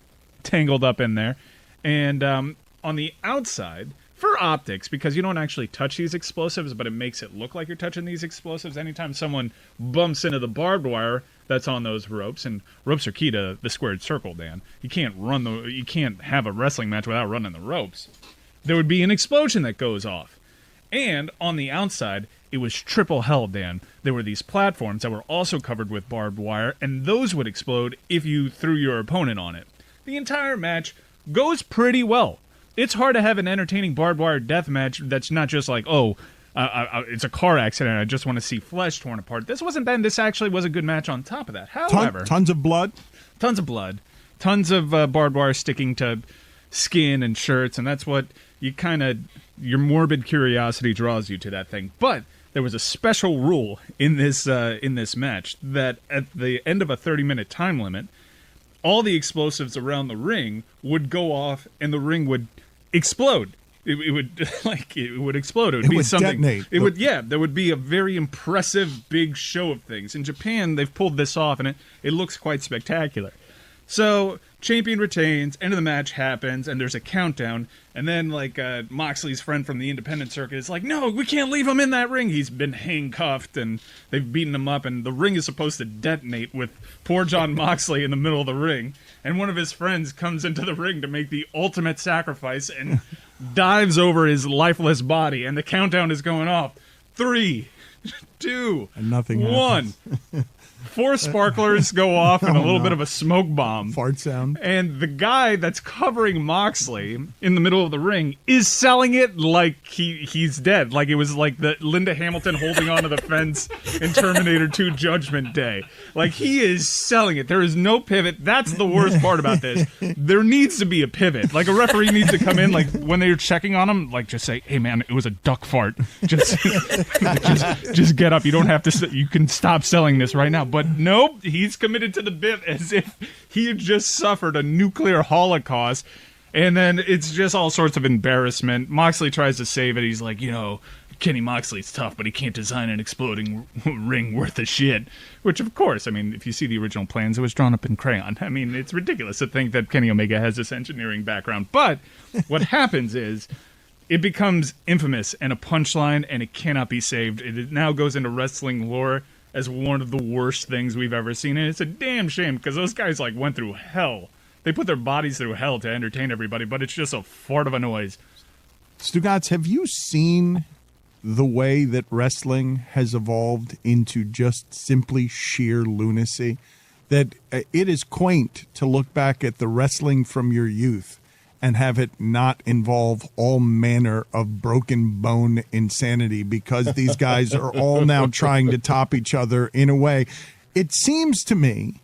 tangled up in there. And on the outside, for optics, because you don't actually touch these explosives, but it makes it look like you're touching these explosives. Anytime someone bumps into the barbed wire that's on those ropes, and ropes are key to the squared circle, Dan. You can't have a wrestling match without running the ropes. There would be an explosion that goes off. And on the outside, it was triple hell, Dan. There were these platforms that were also covered with barbed wire, and those would explode if you threw your opponent on it. The entire match goes pretty well. It's hard to have an entertaining barbed wire death match that's not just like, it's a car accident, I just want to see flesh torn apart. This wasn't bad. This actually was a good match on top of that. However, tons of blood? Tons of blood. Tons of barbed wire sticking to skin and shirts, and that's what your morbid curiosity draws you to that thing. But there was a special rule in this match that at the end of a 30-minute time limit, all the explosives around the ring would go off and the ring would explode. It would explode. It would be something. Detonate. There would be a very impressive big show of things. In Japan, they've pulled this off, and it looks quite spectacular. So, champion retains, end of the match happens, and there's a countdown, and then, Moxley's friend from the independent circuit is like, no, we can't leave him in that ring. He's been handcuffed, and they've beaten him up, and the ring is supposed to detonate with poor Jon Moxley in the middle of the ring, and one of his friends comes into the ring to make the ultimate sacrifice and dives over his lifeless body, and the countdown is going off. 3, 2, and nothing 1. 4 sparklers go off and a little bit of a smoke bomb. Fart sound. And the guy that's covering Moxley in the middle of the ring is selling it like he's dead. Like it was like the Linda Hamilton holding onto the fence in Terminator 2 Judgment Day. Like he is selling it. There is no pivot. That's the worst part about this. There needs to be a pivot. Like a referee needs to come in, like when they're checking on him, like just say, hey man, it was a duck fart. Just get up. You don't have to, you can stop selling this right now. But nope, he's committed to the bit as if he had just suffered a nuclear holocaust. And then it's just all sorts of embarrassment. Moxley tries to save it. He's like, Kenny Moxley's tough, but he can't design an exploding ring worth of shit. Which, of course, I mean, if you see the original plans, it was drawn up in crayon. I mean, it's ridiculous to think that Kenny Omega has this engineering background. But what happens is it becomes infamous and a punchline, and it cannot be saved. It now goes into wrestling lore as one of the worst things we've ever seen. And it's a damn shame because those guys went through hell. They put their bodies through hell to entertain everybody, but it's just a fart of a noise. Stugotz, have you seen the way that wrestling has evolved into just simply sheer lunacy? That it is quaint to look back at the wrestling from your youth and have it not involve all manner of broken bone insanity because these guys are all now trying to top each other in a way. It seems to me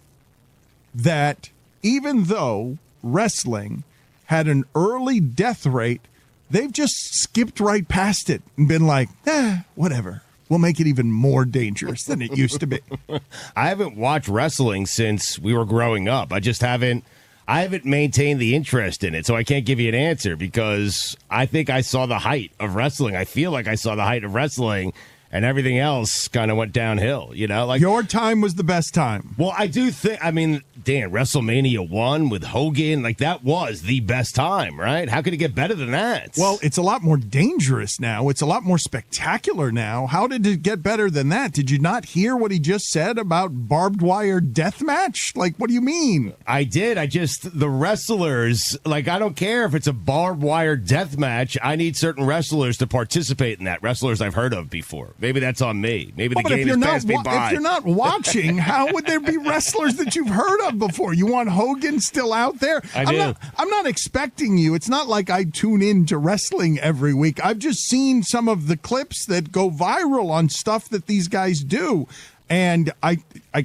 that even though wrestling had an early death rate, they've just skipped right past it and been like, whatever. We'll make it even more dangerous than it used to be. I haven't watched wrestling since we were growing up. I haven't maintained the interest in it, so I can't give you an answer because I think I saw the height of wrestling. I feel like I saw the height of wrestling, and everything else kind of went downhill, Your time was the best time. Well, I do think, Dan, WrestleMania 1 with Hogan, that was the best time, right? How could it get better than that? Well, it's a lot more dangerous now. It's a lot more spectacular now. How did it get better than that? Did you not hear what he just said about barbed wire death match? What do you mean? I did. The wrestlers, I don't care if it's a barbed wire death match. I need certain wrestlers to participate in that. Wrestlers I've heard of before. Maybe that's on me. Maybe the But if game you're has not passed me by. if you're not watching, how would there be wrestlers that you've heard of before? You want Hogan still out there? I'm not expecting you. It's not like I tune in to wrestling every week. I've just seen some of the clips that go viral on stuff that these guys do. And I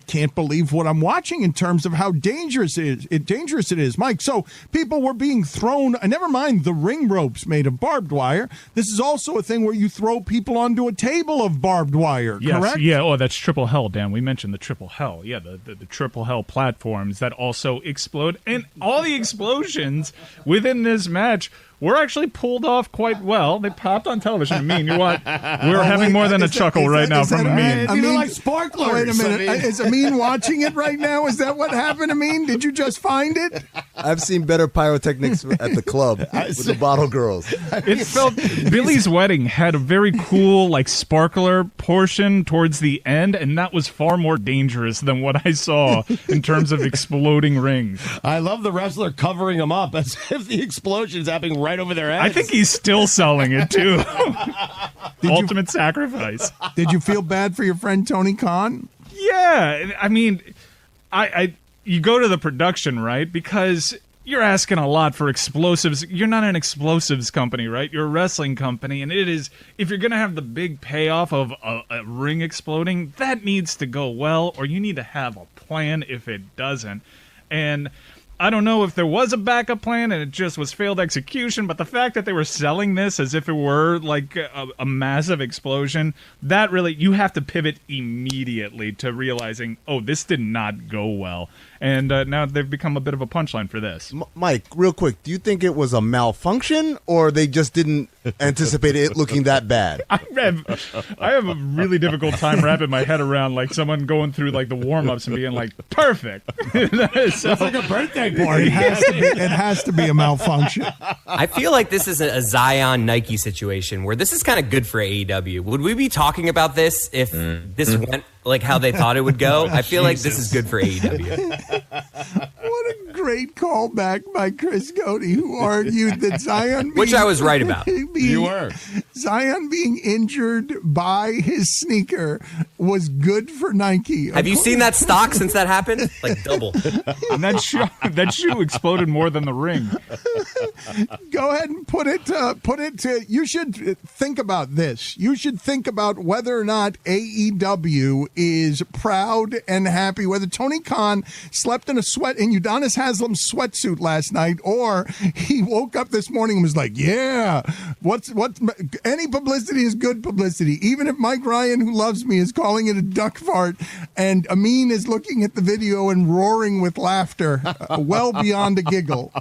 can't believe what I'm watching in terms of how dangerous it is, Mike. So people were being thrown. Never mind the ring ropes made of barbed wire. This is also a thing where you throw people onto a table of barbed wire. Yes, correct? yeah. Oh, that's triple hell, Dan. We mentioned the triple hell. Yeah, the triple hell platforms that also explode, and all the explosions within this match were actually pulled off quite well. They popped on television. Amin, you what? We're having more than a chuckle right now from Amin. These are like sparklers. Wait a minute. Is Amin watching it right now? Is that what happened, Amin? Did you just find it? I've seen better pyrotechnics at the club with the bottle girls. It felt Billy's wedding had a very cool, like, sparkler portion towards the end, and that was far more dangerous than what I saw in terms of exploding rings. I love the wrestler covering them up as if the explosion's happening right over their heads. I think he's still selling it, too. Ultimate sacrifice. Did you feel bad for your friend Tony Khan? Yeah, I mean, you go to the production, right? Because you're asking a lot for explosives. You're not an explosives company, right? You're a wrestling company, and it is, if you're going to have the big payoff of a ring exploding, that needs to go well, or you need to have a plan if it doesn't. And I don't know if there was a backup plan and it just was failed execution, but the fact that they were selling this as if it were like a massive explosion, that really, you have to pivot immediately to realizing, oh, this did not go well. And now they've become a bit of a punchline for this. Mike, real quick, do you think it was a malfunction or they just didn't anticipate it looking that bad? I have a really difficult time wrapping my head around like someone going through like the warm-ups and being like, perfect. It's like a birthday party. It has to be a malfunction. I feel like this is a Zion Nike situation where this is kind of good for AEW. Would we be talking about this if this went like how they thought it would go? I feel like this is good for AEW. What a great callback by Chris Cody, who argued that Zion, which I was right about. You were. Zion being injured by his sneaker was good for Nike. Have you seen that stock since that happened? Like double. And that shoe exploded more than the ring. Go ahead and put it to. You should think about this. You should think about whether or not AEW is proud and happy, whether Tony Khan slept in a Udonis Haslam sweatsuit last night, or he woke up this morning and was like, yeah, what any publicity is good publicity. Even if Mike Ryan, who loves me, is calling it a duck fart, and Amin is looking at the video and roaring with laughter, well beyond a giggle.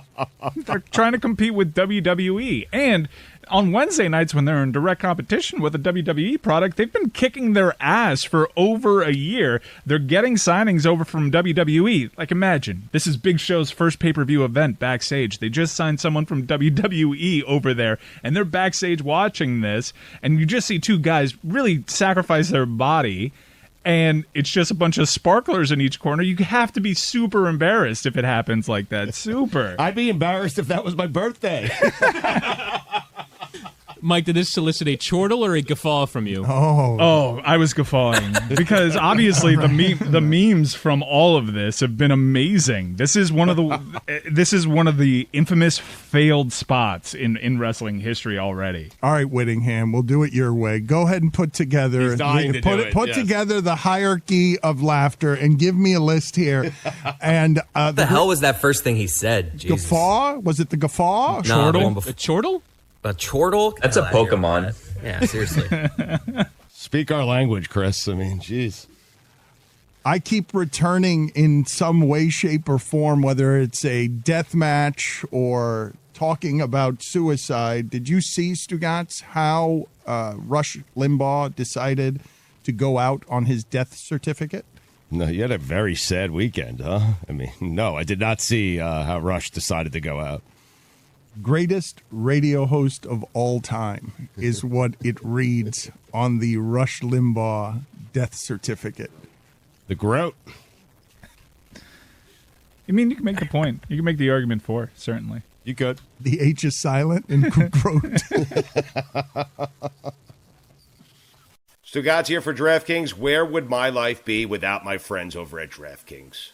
They're trying to compete with WWE, and on Wednesday nights when they're in direct competition with a WWE product, they've been kicking their ass for over a year. They're getting signings over from WWE. Like, imagine, this is Big Show's first pay-per-view event backstage. They just signed someone from WWE over there, and they're backstage watching this, and you just see two guys really sacrifice their body, and it's just a bunch of sparklers in each corner. You have to be super embarrassed if it happens like that. Super. I'd be embarrassed if that was my birthday. Mike, did this solicit a chortle or a guffaw from you? Oh, I was guffawing because obviously the memes from all of this have been amazing. This is one of the infamous failed spots in wrestling history already. All right, Whittingham, we'll do it your way. Go ahead and put together together the hierarchy of laughter and give me a list here. And what the hell was that first thing he said? Jesus. Guffaw? Was it the guffaw? No, a chortle? A chortle? That's a Pokemon. Yeah, seriously. Speak our language, Chris. I mean, jeez. I keep returning in some way, shape, or form, whether it's a death match or talking about suicide. Did you see, Stugotz, how Rush Limbaugh decided to go out on his death certificate? No, you had a very sad weekend, huh? I mean, no, I did not see how Rush decided to go out. Greatest radio host of all time is what it reads on the Rush Limbaugh death certificate. The Groat. I mean, you can make the point. You can make the argument for, certainly. You could. The H is silent in Groat. Stugotz here for DraftKings. Where would my life be without my friends over at DraftKings?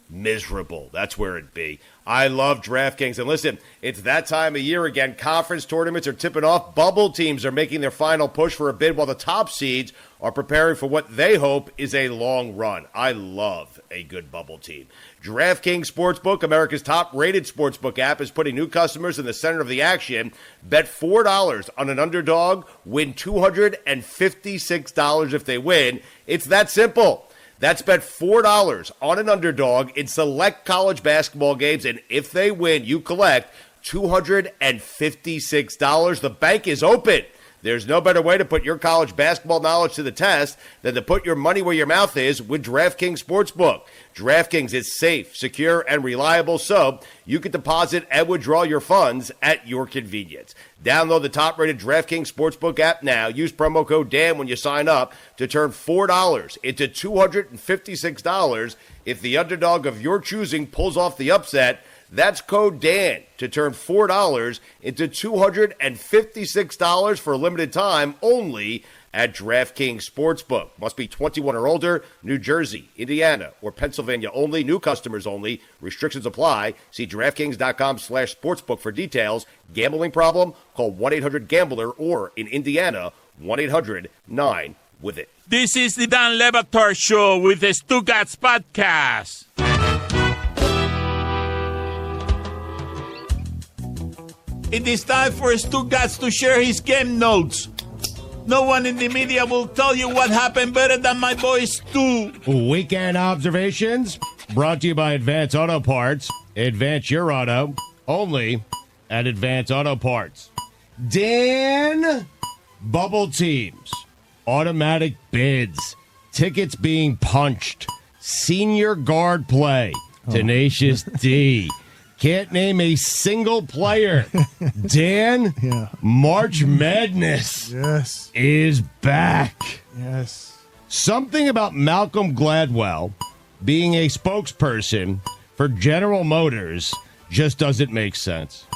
Miserable. That's where it'd be. I love DraftKings. And listen, it's that time of year again. Conference tournaments are tipping off. Bubble teams are making their final push for a bid while the top seeds are preparing for what they hope is a long run. I love a good bubble team. DraftKings Sportsbook, America's top-rated sportsbook app, is putting new customers in the center of the action. Bet $4 on an underdog, win $256 if they win. It's that simple. That's bet $4 on an underdog in select college basketball games, and if they win, you collect $256. The bank is open. There's no better way to put your college basketball knowledge to the test than to put your money where your mouth is with DraftKings Sportsbook. DraftKings is safe, secure, and reliable, so you can deposit and withdraw your funds at your convenience. Download the top-rated DraftKings Sportsbook app now. Use promo code Dan when you sign up to turn $4 into $256 if the underdog of your choosing pulls off the upset. That's code Dan to turn $4 into $256 for a limited time only at DraftKings Sportsbook. Must be 21 or older, New Jersey, Indiana, or Pennsylvania only. New customers only. Restrictions apply. See DraftKings.com/sportsbook for details. Gambling problem? Call 1-800-GAMBLER or in Indiana, 1-800-9-WITH-IT. This is the Dan Lebatard Show with the Stugotz podcast. It is time for Stugotz to share his game notes. No one in the media will tell you what happened better than my boy Stu. Weekend observations brought to you by Advance Auto Parts. Advance your auto only at Advance Auto Parts. Dan, bubble teams, automatic bids, tickets being punched, senior guard play, Tenacious D. Can't name a single player. Dan, March Madness is back. Yes. Something about Malcolm Gladwell being a spokesperson for General Motors just doesn't make sense.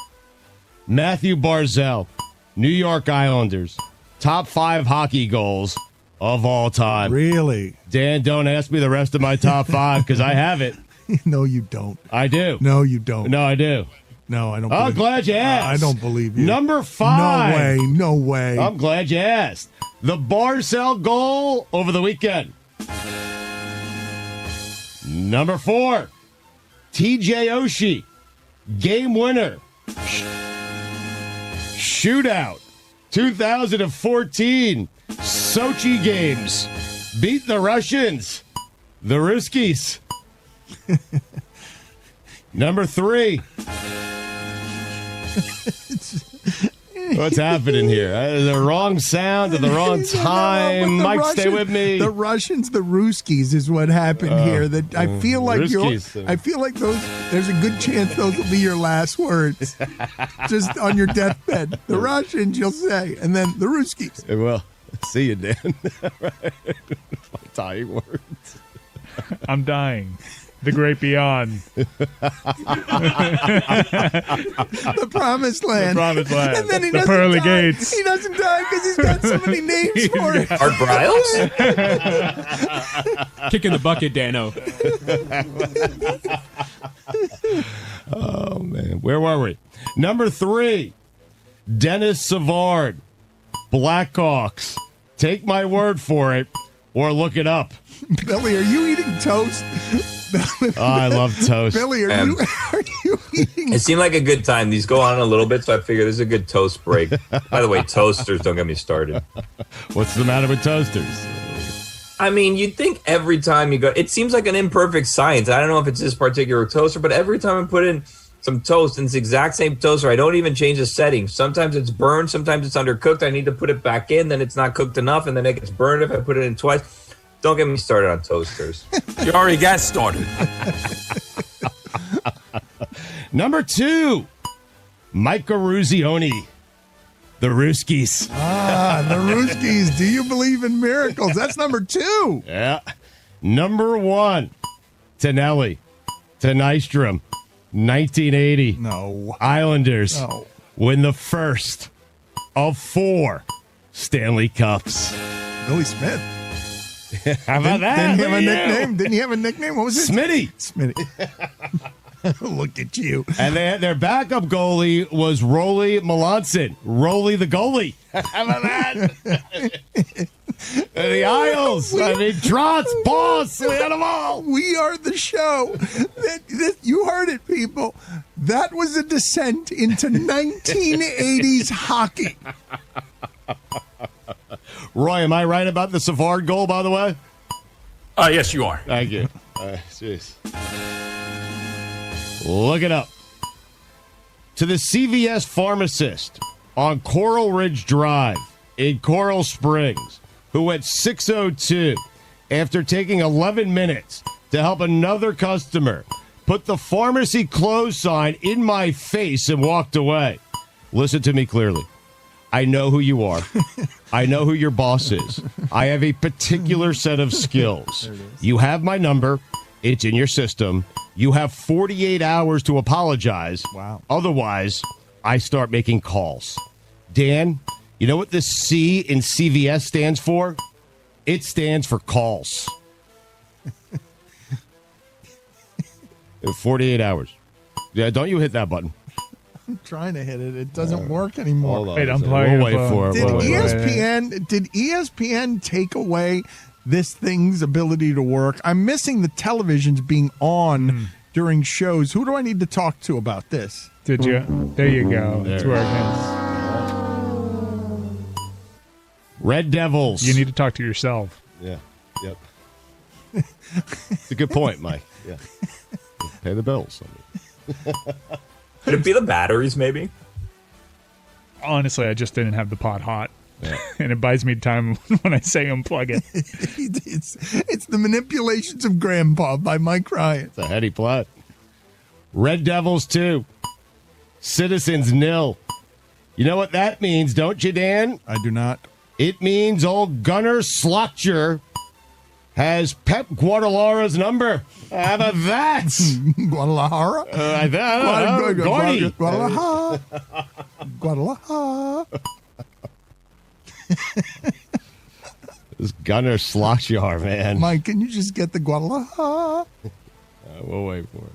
Matthew Barzell, New York Islanders, top 5 hockey goals of all time. Really? Dan, don't ask me the rest of my top 5 because I have it. No, you don't. I do. No, you don't. No, I do. No, I don't. I'm glad you asked. I don't believe you. Number 5. No way. I'm glad you asked. The Barzell goal over the weekend. Number 4. TJ Oshie, game winner. Shootout. 2014 Sochi Games. Beat the Russians. The Ruskies. Number 3. What's happening here? The wrong sound at the wrong time. Mike, stay with me. The Russians, the Ruskies, is what happened here. That I feel like I feel like those. There's a good chance those will be your last words, just on your deathbed. The Russians, you'll say, and then the Ruskies. Well, see you, Dan. My dying words. I'm dying. The great beyond. The promised land. The promised land. And then he the doesn't pearly die. gates. He doesn't die because he's got so many names for it. Art Briles? Kick in the bucket, Dano. Oh, man. Where were we? Number 3, Dennis Savard, Blackhawks. Take my word for it or look it up. Billy, are you eating toast? Oh, I love toast. Billy, are you eating? It seemed like a good time. These go on a little bit, so I figured this is a good toast break. By the way, toasters, don't get me started. What's the matter with toasters? I mean, you'd think every time you go, it seems like an imperfect science. I don't know if it's this particular toaster, but every time I put in some toast, and it's the exact same toaster, I don't even change the setting. Sometimes it's burned, sometimes it's undercooked. I need to put it back in, then it's not cooked enough, and then it gets burned if I put it in twice. Don't get me started on toasters. You already got started. Number 2, Mike Eruzione, the Ruskies. The Ruskies. Do you believe in miracles? That's number 2. Yeah. Number 1, Tonelli, Nystrom, 1980. No. Islanders No. win the first of 4 Stanley Cups. Billy Smith. How about that? Didn't he have a Look at you. nickname? Didn't he have a nickname? What was it? Smitty. Smitty. Look at you. And their backup goalie was Rolly Melanson. Rolly the goalie. How about that? And the Isles. Trotz, Boss. We had them all. We are the show. You heard it, people. That was a descent into 1980s hockey. Roy, am I right about the Savard goal, by the way? Yes, you are. Thank you. Jeez. Look it up. To the CVS pharmacist on Coral Ridge Drive in Coral Springs, who went 602 after taking 11 minutes to help another customer put the pharmacy close sign in my face and walked away. Listen to me clearly. I know who you are. I know who your boss is. I have a particular set of skills. You have my number. It's in your system. You have 48 hours to apologize. Wow. Otherwise, I start making calls. Dan, you know what this C in CVS stands for? It stands for calls. 48 hours. Yeah, don't you hit that button. I'm trying to hit it. It doesn't work anymore. Hold on. Wait, I'm We'll playing. wait for it. Did ESPN take away this thing's ability to work? I'm missing the televisions being on during shows. Who do I need to talk to about this? Did you? There you go. It's working. Red Devils. You need to talk to yourself. Yeah. Yep. It's a good point, Mike. Yeah. Pay the bills. Could it be the batteries, maybe? Honestly, I just didn't have the pot hot. Yeah. And it buys me time when I say unplug it. It's the Manipulations of Grandpa by Mike Ryan. It's a heady plot. Red Devils 2. Citizens 0. You know what that means, don't you, Dan? I do not. It means old Gunnar Slotcher has Pep Guadalajara's number. How about that? Guadalajara? Gordy. Guadalajara. Guadalajara. This Gunnar Slotcher, man. Mike, can you just get the Guadalajara? We'll wait for it.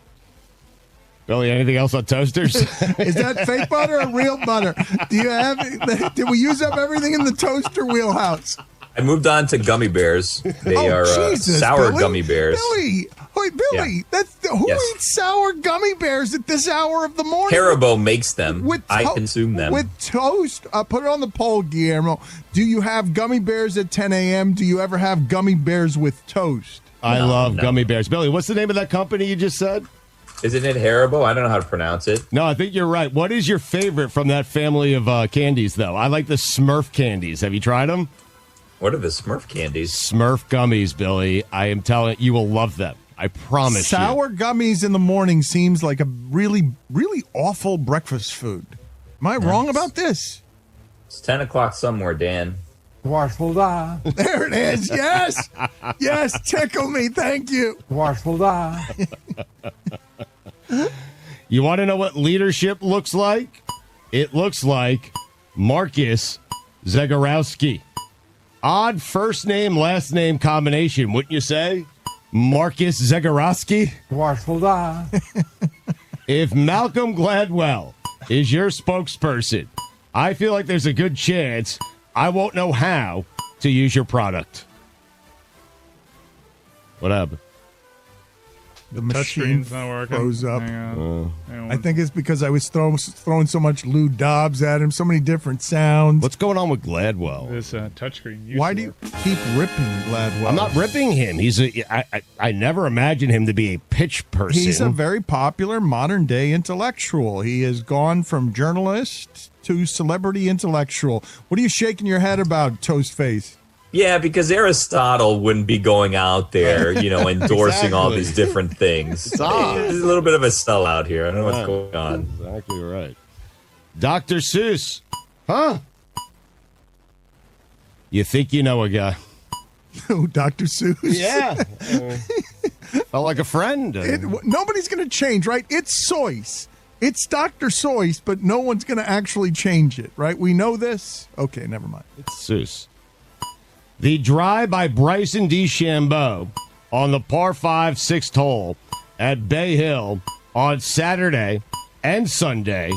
Billy, anything else on toasters? Is that fake butter or real butter? Did we use up everything in the toaster wheelhouse? I moved on to gummy bears. They are Jesus, sour Billy. gummy bears. Billy, Billy, Yeah. who eats sour gummy bears at this hour of the morning? Haribo makes them. I consume them. With toast? Put it on the poll, Guillermo. Do you have gummy bears at 10 a.m.? Do you ever have gummy bears with toast? I love gummy bears. Billy, what's the name of that company you just said? Isn't it Haribo? I don't know how to pronounce it. No, I think you're right. What is your favorite from that family of candies, though? I like the Smurf candies. Have you tried them? What are the Smurf candies? Smurf gummies, Billy. I am telling you, will love them. I promise you. Sour gummies in the morning seems like a really, really awful breakfast food. Am I wrong about this? It's 10 o'clock somewhere, Dan. There it is. Yes. Yes. Tickle me. Thank you. You want to know what leadership looks like? It looks like Marcus Zagorowski. Odd first name, last name combination, wouldn't you say? Marcus Zagorowski? If Malcolm Gladwell is your spokesperson, I feel like there's a good chance I won't know how to use your product. What happened? The machine Touchscreen's not working. froze up. Hang on. I think it's because I was throwing so much Lou Dobbs at him, so many different sounds. What's going on with Gladwell? This touchscreen. used Why to do you work. keep ripping Gladwell? I'm not ripping him. I never imagined him to be a pitch person. He's a very popular modern day intellectual. He has gone from journalist to celebrity intellectual. What are you shaking your head about, Toast Face? Yeah, because Aristotle wouldn't be going out there, endorsing all these different things. He's a little bit of a sellout here. I don't know what's going on. Exactly right. Dr. Seuss. Huh? You think you know a guy. Oh, Dr. Seuss. Yeah. Felt like a friend. Nobody's going to change, right? It's Seuss. It's Dr. Seuss, but no one's going to actually change it, right? We know this? Okay, never mind. It's Seuss. The drive by Bryson DeChambeau on the par 5 6th hole at Bay Hill on Saturday and Sunday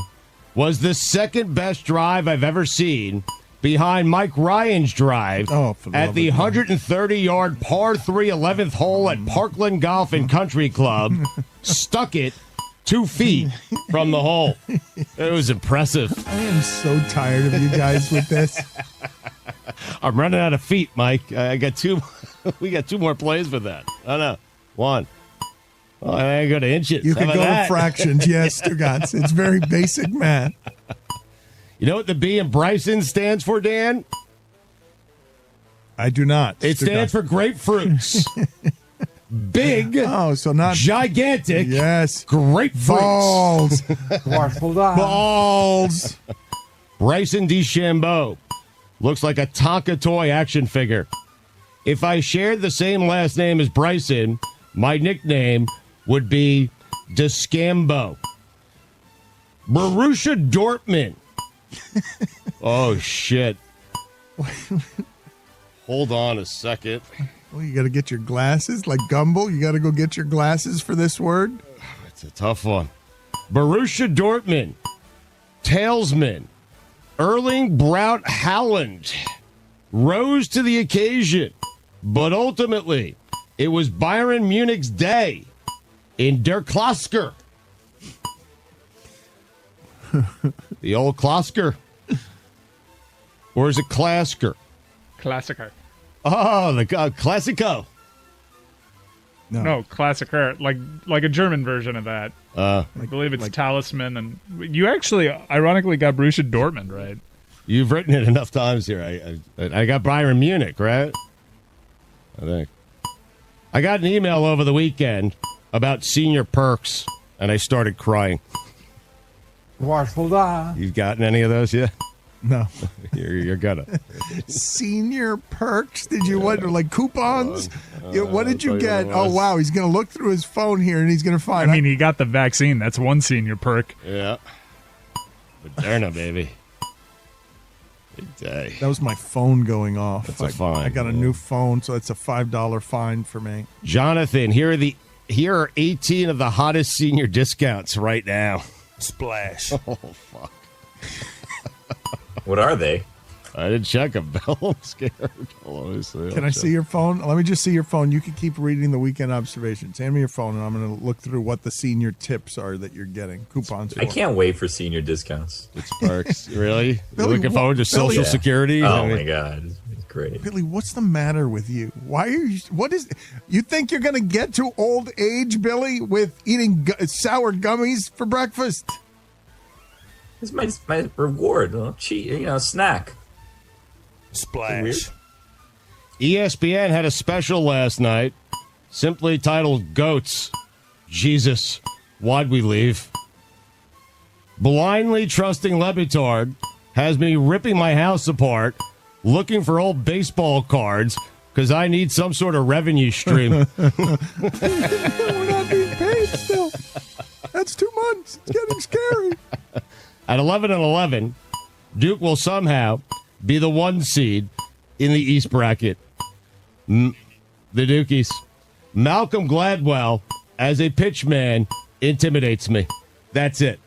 was the second best drive I've ever seen, behind Mike Ryan's drive at the 130-yard par 3 11th hole at Parkland Golf and Country Club. Stuck it 2 feet from the hole. It was impressive. I am so tired of you guys with this. I'm running out of feet, Mike. I got 2. We got 2 more plays with that. Oh, no. 1. Oh, I go to inches. You can go to fractions. Yes, Stugotz. It's very basic math. You know what the B in Bryson stands for, Dan? I do not. It stands for grapefruits. Big. Oh, so not gigantic. Yes. Grapefruits. Balls. Balls. Bryson DeChambeau looks like a Tonka toy action figure. If I shared the same last name as Bryson, my nickname would be Descambeau. Borussia Dortmund. Oh, shit. Hold on a second. Well, you got to get your glasses like Gumbel. You got to go get your glasses for this word. It's a tough one. Borussia Dortmund. Talesman. Erling Braut Haaland rose to the occasion, but ultimately it was Bayern Munich's day in Der Klassiker. The old Klassiker. Or is it Klassiker? Klassiker. Oh, the Classico. No, Klassiker, like a German version of that. I believe it's Talisman, and you actually, ironically, got Borussia Dortmund right. You've written it enough times here. I got Bayern Munich, right? I think. I got an email over the weekend about senior perks, and I started crying. You've gotten any of those yet? No. You're gonna. Senior perks? Did you what? Like coupons? What did you get? Oh, wow. He's going to look through his phone here and he's going to find. I mean, he got the vaccine. That's one senior perk. Yeah. Moderna, baby. Big day. That was my phone going off. That's a fine. I got a new phone, so it's a $5 fine for me. Jonathan, here are 18 of the hottest senior discounts right now. Splash. Oh, fuck. What are they? I didn't check them, Bill. I'm scared. Can I see your phone? Let me just see your phone. You can keep reading the weekend observations. Hand me your phone, and I'm going to look through what the senior tips are that you're getting. Coupons for. I can't wait for senior discounts. It's perks. Really? Billy, you're looking forward to Social Security? Oh, my God. It's great. Billy, what's the matter with you? Why are you... You think you're going to get to old age, Billy, with eating sour gummies for breakfast? It's my reward. Snack. Splash. ESPN had a special last night, simply titled Goats. Jesus, why'd we leave? Blindly trusting Lebatard has me ripping my house apart, looking for old baseball cards, because I need some sort of revenue stream. We're not being paid still. That's 2 months. It's getting scary. At 11-11, Duke will somehow be the 1 seed in the East bracket. The Dukies. Malcolm Gladwell, as a pitchman, intimidates me. That's it.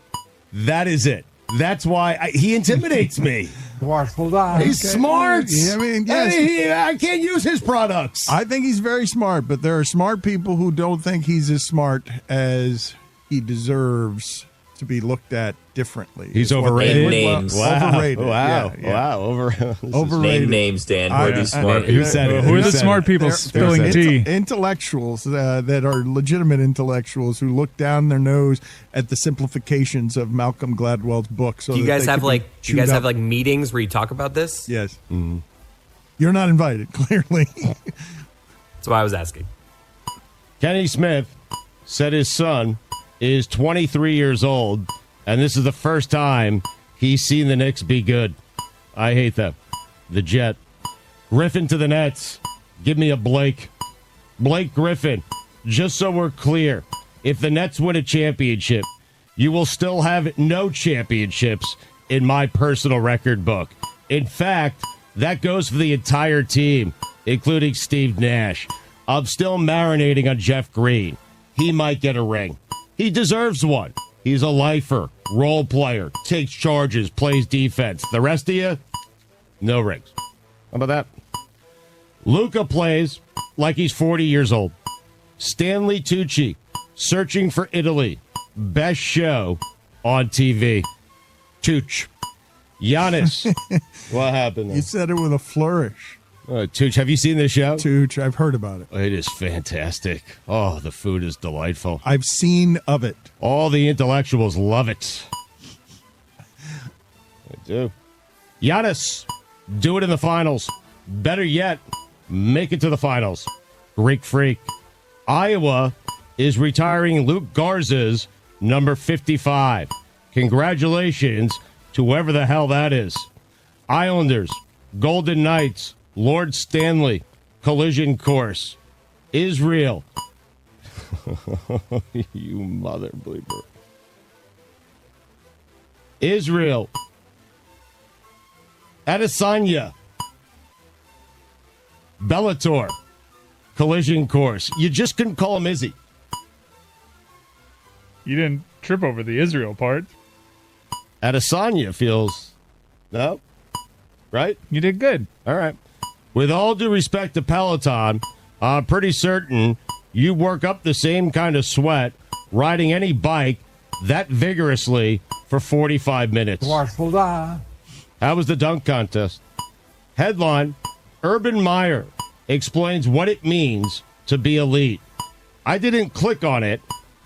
That is it. That's why he intimidates me. He's smart. Yeah, I mean, yes. I can't use his products. I think he's very smart, but there are smart people who don't think he's as smart as he deserves to be looked at differently. He's overrated. Names. Wow. Overrated. Wow. Yeah. Wow. Overrated. Name names, Dan. Who are these smart Who people? said it? Who are the smart people spilling tea? Intellectuals that are legitimate intellectuals who look down their nose at the simplifications of Malcolm Gladwell's book. So Do you guys have like meetings where you talk about this? Yes. Mm-hmm. You're not invited, clearly. That's why I was asking. Kenny Smith said his son is 23 years old, and this is the first time he's seen the Knicks be good. I hate them. The Jet. Griffin to the Nets. Give me a Blake. Blake Griffin. Just so we're clear, if the Nets win a championship, you will still have no championships in my personal record book. In fact, that goes for the entire team. including Steve Nash. I'm still marinating on Jeff Green. He might get a ring. He deserves one. He's a lifer, role player, takes charges, plays defense. The rest of you, no rings. How about that? Luca plays like he's 40 years old. Stanley Tucci, Searching for Italy. Best show on TV. Tooch. Giannis. What happened there? You said it with a flourish. Tooch, have you seen this show? Tooch, I've heard about it. It is fantastic. Oh, the food is delightful. I've seen of it. All the intellectuals love it. I do. Giannis, do it in the finals. Better yet, make it to the finals. Greek freak. Iowa is retiring Luke Garza's number 55. Congratulations to whoever the hell that is. Islanders, Golden Knights, Lord Stanley, collision course. Israel. You mother bleeper. Israel. Adesanya. Bellator. Collision course. You just couldn't call him Izzy. You didn't trip over the Israel part. Adesanya feels... No? Right? You did good. All right. With all due respect to Peloton, I'm pretty certain you work up the same kind of sweat riding any bike that vigorously for 45 minutes. How was the dunk contest? Headline, Urban Meyer explains what it means to be elite. I didn't click on it,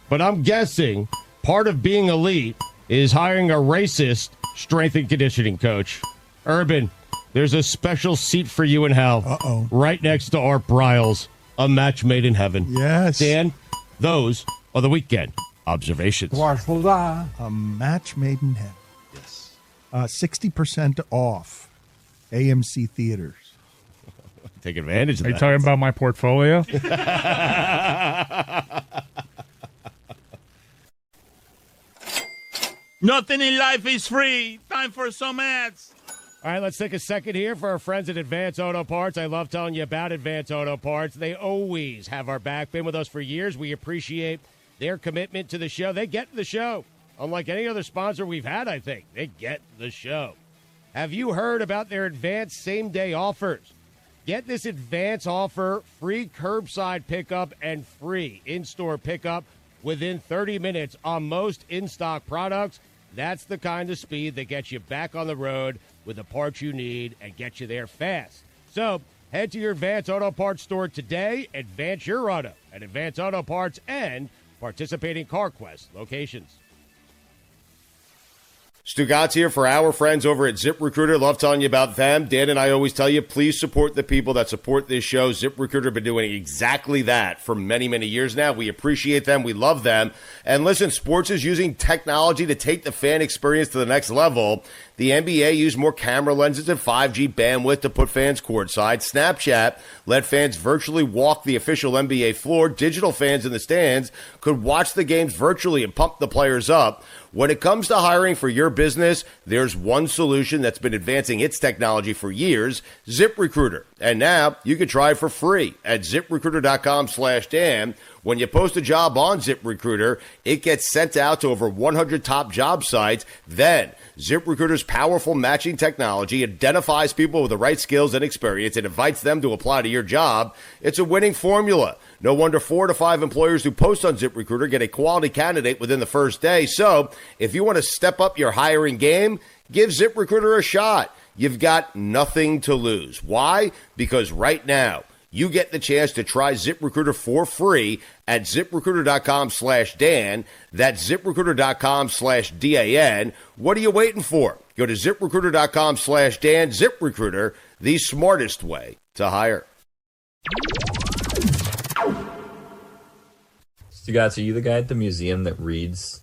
but I'm guessing part of being elite is hiring a racist strength and conditioning coach. Urban, there's a special seat for you in hell. Uh-oh. Right next to Art Briles, a match made in heaven. Yes. Dan, those are the weekend observations. A match made in heaven. Yes. 60% off AMC theaters. Take advantage of Are that. you talking about my portfolio? Nothing in life is free. Time for some ads. All right, let's take a second here for our friends at Advance Auto Parts. I love telling you about Advance Auto Parts. They always have our back. Been with us for years. We appreciate their commitment to the show. They get the show. Unlike any other sponsor we've had, I think. They get the show. Have you heard about their advanced same-day offers? Get this advance offer, free curbside pickup and free in-store pickup within 30 minutes on most in-stock products. That's the kind of speed that gets you back on the road with the parts you need and get you there fast. So head to your Advance Auto Parts store today. Advance your auto at Advance Auto Parts and participating CarQuest locations. Stugotz here for our friends over at ZipRecruiter. Love telling you about them. Dan and I always tell you, please support the people that support this show. ZipRecruiter been doing exactly that for many, many years now. We appreciate them. We love them. And listen, sports is using technology to take the fan experience to the next level. The NBA used more camera lenses and 5G bandwidth to put fans courtside. Snapchat let fans virtually walk the official NBA floor. Digital fans in the stands could watch the games virtually and pump the players up. When it comes to hiring for your business, there's one solution that's been advancing its technology for years, ZipRecruiter. And now you can try it for free at ZipRecruiter.com/Dan. When you post a job on ZipRecruiter, it gets sent out to over 100 top job sites. Then ZipRecruiter's powerful matching technology identifies people with the right skills and experience and invites them to apply to your job. It's a winning formula. No wonder 4 to 5 employers who post on ZipRecruiter get a quality candidate within the first day. So if you want to step up your hiring game, give ZipRecruiter a shot. You've got nothing to lose. Why? Because right now, you get the chance to try ZipRecruiter for free at ZipRecruiter.com/Dan. That's ZipRecruiter.com/DAN. What are you waiting for? Go to ZipRecruiter.com/Dan. ZipRecruiter, the smartest way to hire. Stugotz, are you the guy at the museum that reads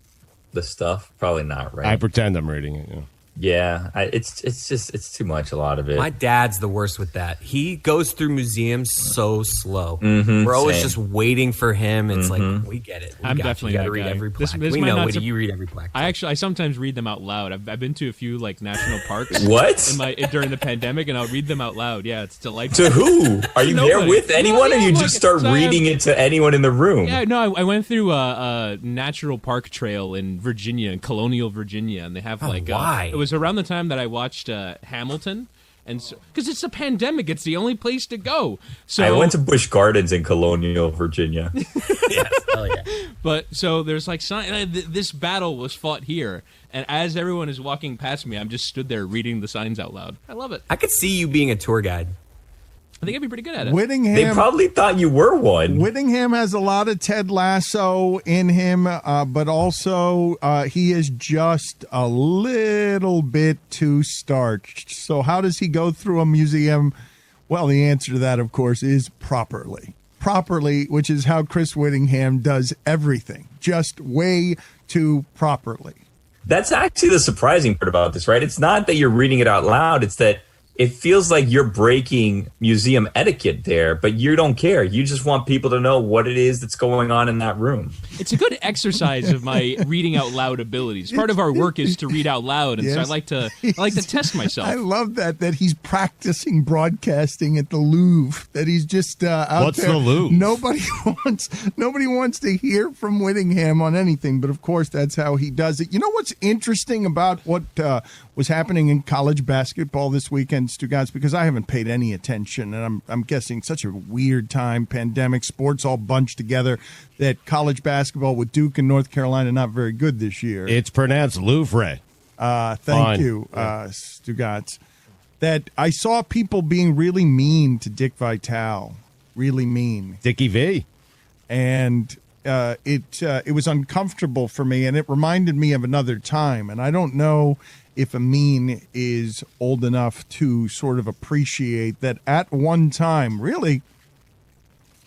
the stuff? Probably not, right? I pretend I'm reading it. Yeah. Yeah, it's too much, a lot of it. My dad's the worst with that. He goes through museums so slow. Mm-hmm, We're always same. just waiting for him. It's like, we get it. I'm definitely you. that Read guy. every plaque. This we might know, not Woody, you read every plaque. I sometimes read them out loud. I've been to a few like national parks. What? During the pandemic, and I'll read them out loud. Yeah, it's delightful. To who? Are you there Nobody. with anyone, or you just start reading it to anyone in the room? Yeah, no, I went through a natural park trail in Virginia, in Colonial Virginia, and they have why? It was around the time that I watched Hamilton, and because it's a pandemic, it's the only place to go. So I went to Busch Gardens in Colonial Virginia. Yes, hell yeah. But so there's like this battle was fought here, and as everyone is walking past me, I'm just stood there reading the signs out loud. I love it. I could see you being a tour guide. I think I'd be pretty good at it. Whittingham, They probably thought you were one. Whittingham has a lot of Ted Lasso in him, but also he is just a little bit too starched. So how does he go through a museum? Well, the answer to that, of course, is properly. Properly, which is how Chris Whittingham does everything, just way too properly. That's actually the surprising part about this, right? It's not that you're reading it out loud. It's that it feels like you're breaking museum etiquette there, but you don't care. You just want people to know what it is that's going on in that room. It's a good exercise of my reading out loud abilities. Part of our work is to read out loud, and Yes. so I like to test myself. I love that he's practicing broadcasting at the Louvre. That he's just out What's there. the Louvre? Nobody wants to hear from Whittingham on anything, but of course that's how he does it. You know what's interesting about what was happening in college basketball this weekend, Stugotz? Because I haven't paid any attention, and I'm guessing such a weird time, pandemic, sports all bunched together, that college basketball with Duke and North Carolina not very good this year. It's pronounced Louvre. Thank Fine. you, Stugotz. That I saw people being really mean to Dick Vitale, really mean, Dickie V. and it was uncomfortable for me, and it reminded me of another time. And I don't know if Amin is old enough to sort of appreciate that at one time, really,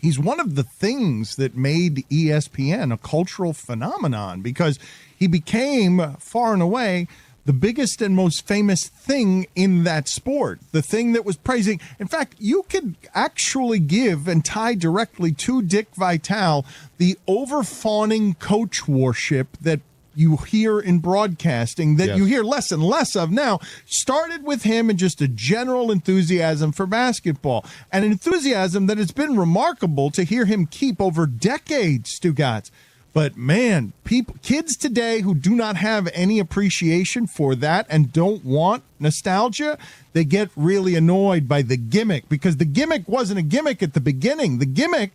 he's one of the things that made ESPN a cultural phenomenon, because he became far and away the biggest and most famous thing in that sport, the thing that was praising. In fact, you could actually give and tie directly to Dick Vitale the over-fawning coach worship that you hear in broadcasting, that you hear less and less of now, started with him and just a general enthusiasm for basketball, an enthusiasm that it's been remarkable to hear him keep over decades, Stugotz. But man, kids today who do not have any appreciation for that and don't want nostalgia, they get really annoyed by the gimmick, because the gimmick wasn't a gimmick at the beginning. The gimmick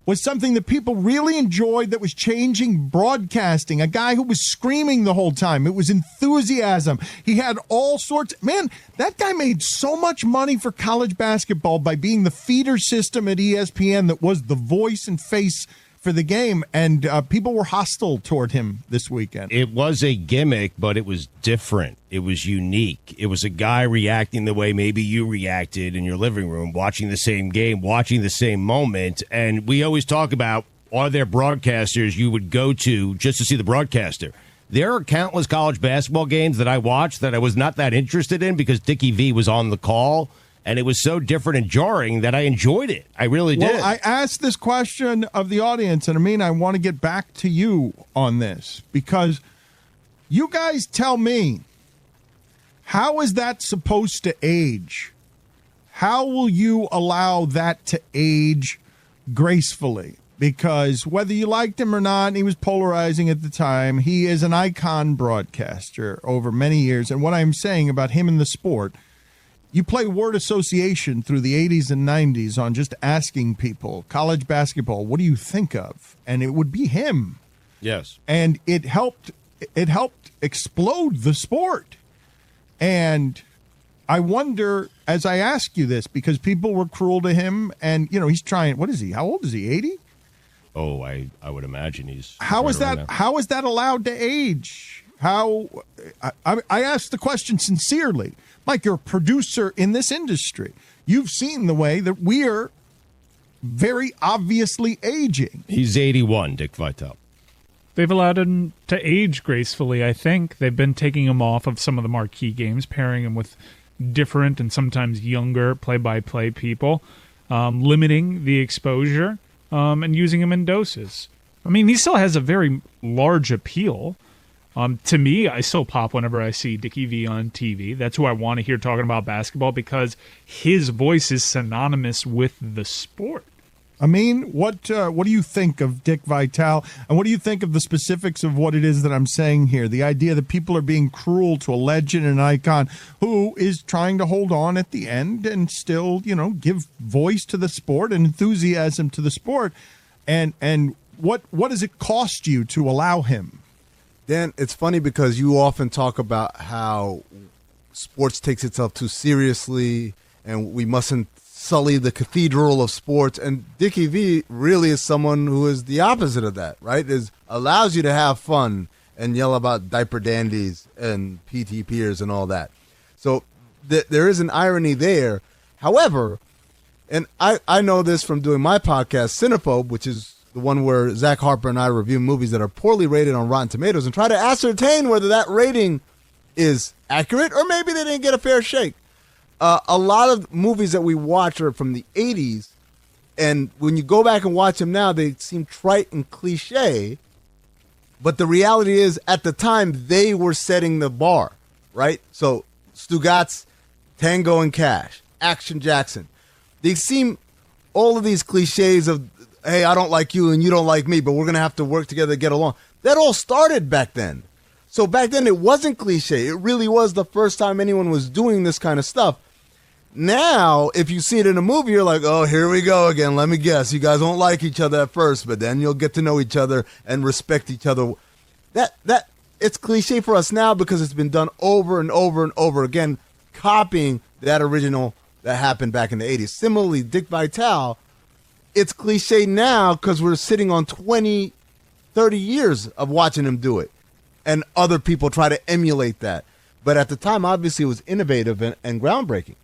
was something that people really enjoyed, that was changing broadcasting. A guy who was screaming the whole time. It was enthusiasm. He had all sorts. Man, that guy made so much money for college basketball by being the feeder system at ESPN that was the voice and face for the game, and people were hostile toward him this weekend. It was a gimmick, but it was different. It was unique. It was a guy reacting the way maybe you reacted in your living room, watching the same game, watching the same moment. And we always talk about, are there broadcasters you would go to just to see the broadcaster? There are countless college basketball games that I watched that I was not that interested in because Dickie V was on the call. And it was so different and jarring that I enjoyed it. I really did. Well, I asked this question of the audience, and I want to get back to you on this, because you guys tell me, how is that supposed to age? How will you allow that to age gracefully? Because whether you liked him or not, and he was polarizing at the time, he is an icon broadcaster over many years. And what I'm saying about him in the sport, you play word association through the 80s and 90s on just asking people, college basketball, what do you think of? And it would be him. Yes. And it helped explode the sport. And I wonder, as I ask you this, because people were cruel to him, and, you know, he's trying, what is he? How old is he, 80? Oh, I would imagine he's. How is that allowed to age? I asked the question sincerely. Mike, you're a producer in this industry. You've seen the way that we're very obviously aging. He's 81, Dick Vitale. They've allowed him to age gracefully, I think. They've been taking him off of some of the marquee games, pairing him with different and sometimes younger play-by-play people, limiting the exposure, and using him in doses. I mean, he still has a very large appeal. To me, I still pop whenever I see Dickie V on TV. That's who I want to hear talking about basketball because his voice is synonymous with the sport. I mean, what do you think of Dick Vitale, and what do you think of the specifics of what it is that I'm saying here? The idea that people are being cruel to a legend and an icon who is trying to hold on at the end and still, give voice to the sport and enthusiasm to the sport. And what does it cost you to allow him? Dan, it's funny because you often talk about how sports takes itself too seriously and we mustn't sully the cathedral of sports. And Dickie V really is someone who is the opposite of that, right? Allows you to have fun and yell about diaper dandies and PT peers and all that. So there is an irony there. However, and I know this from doing my podcast, Cinephobe, which is the one where Zach Harper and I review movies that are poorly rated on Rotten Tomatoes and try to ascertain whether that rating is accurate or maybe they didn't get a fair shake. A lot of movies that we watch are from the 80s, and when you go back and watch them now, they seem trite and cliche, but the reality is, at the time, they were setting the bar, right? So, Stugotz, Tango and Cash, Action Jackson. They seem, all of these cliches of, hey, I don't like you and you don't like me, but we're going to have to work together to get along. That all started back then. So back then, it wasn't cliche. It really was the first time anyone was doing this kind of stuff. Now, if you see it in a movie, you're like, oh, here we go again. Let me guess. You guys won't like each other at first, but then you'll get to know each other and respect each other. That it's cliche for us now because it's been done over and over and over again, copying that original that happened back in the 80s. Similarly, Dick Vitale, it's cliche now because we're sitting on 20, 30 years of watching him do it. And other people try to emulate that. But at the time, obviously, it was innovative and groundbreaking.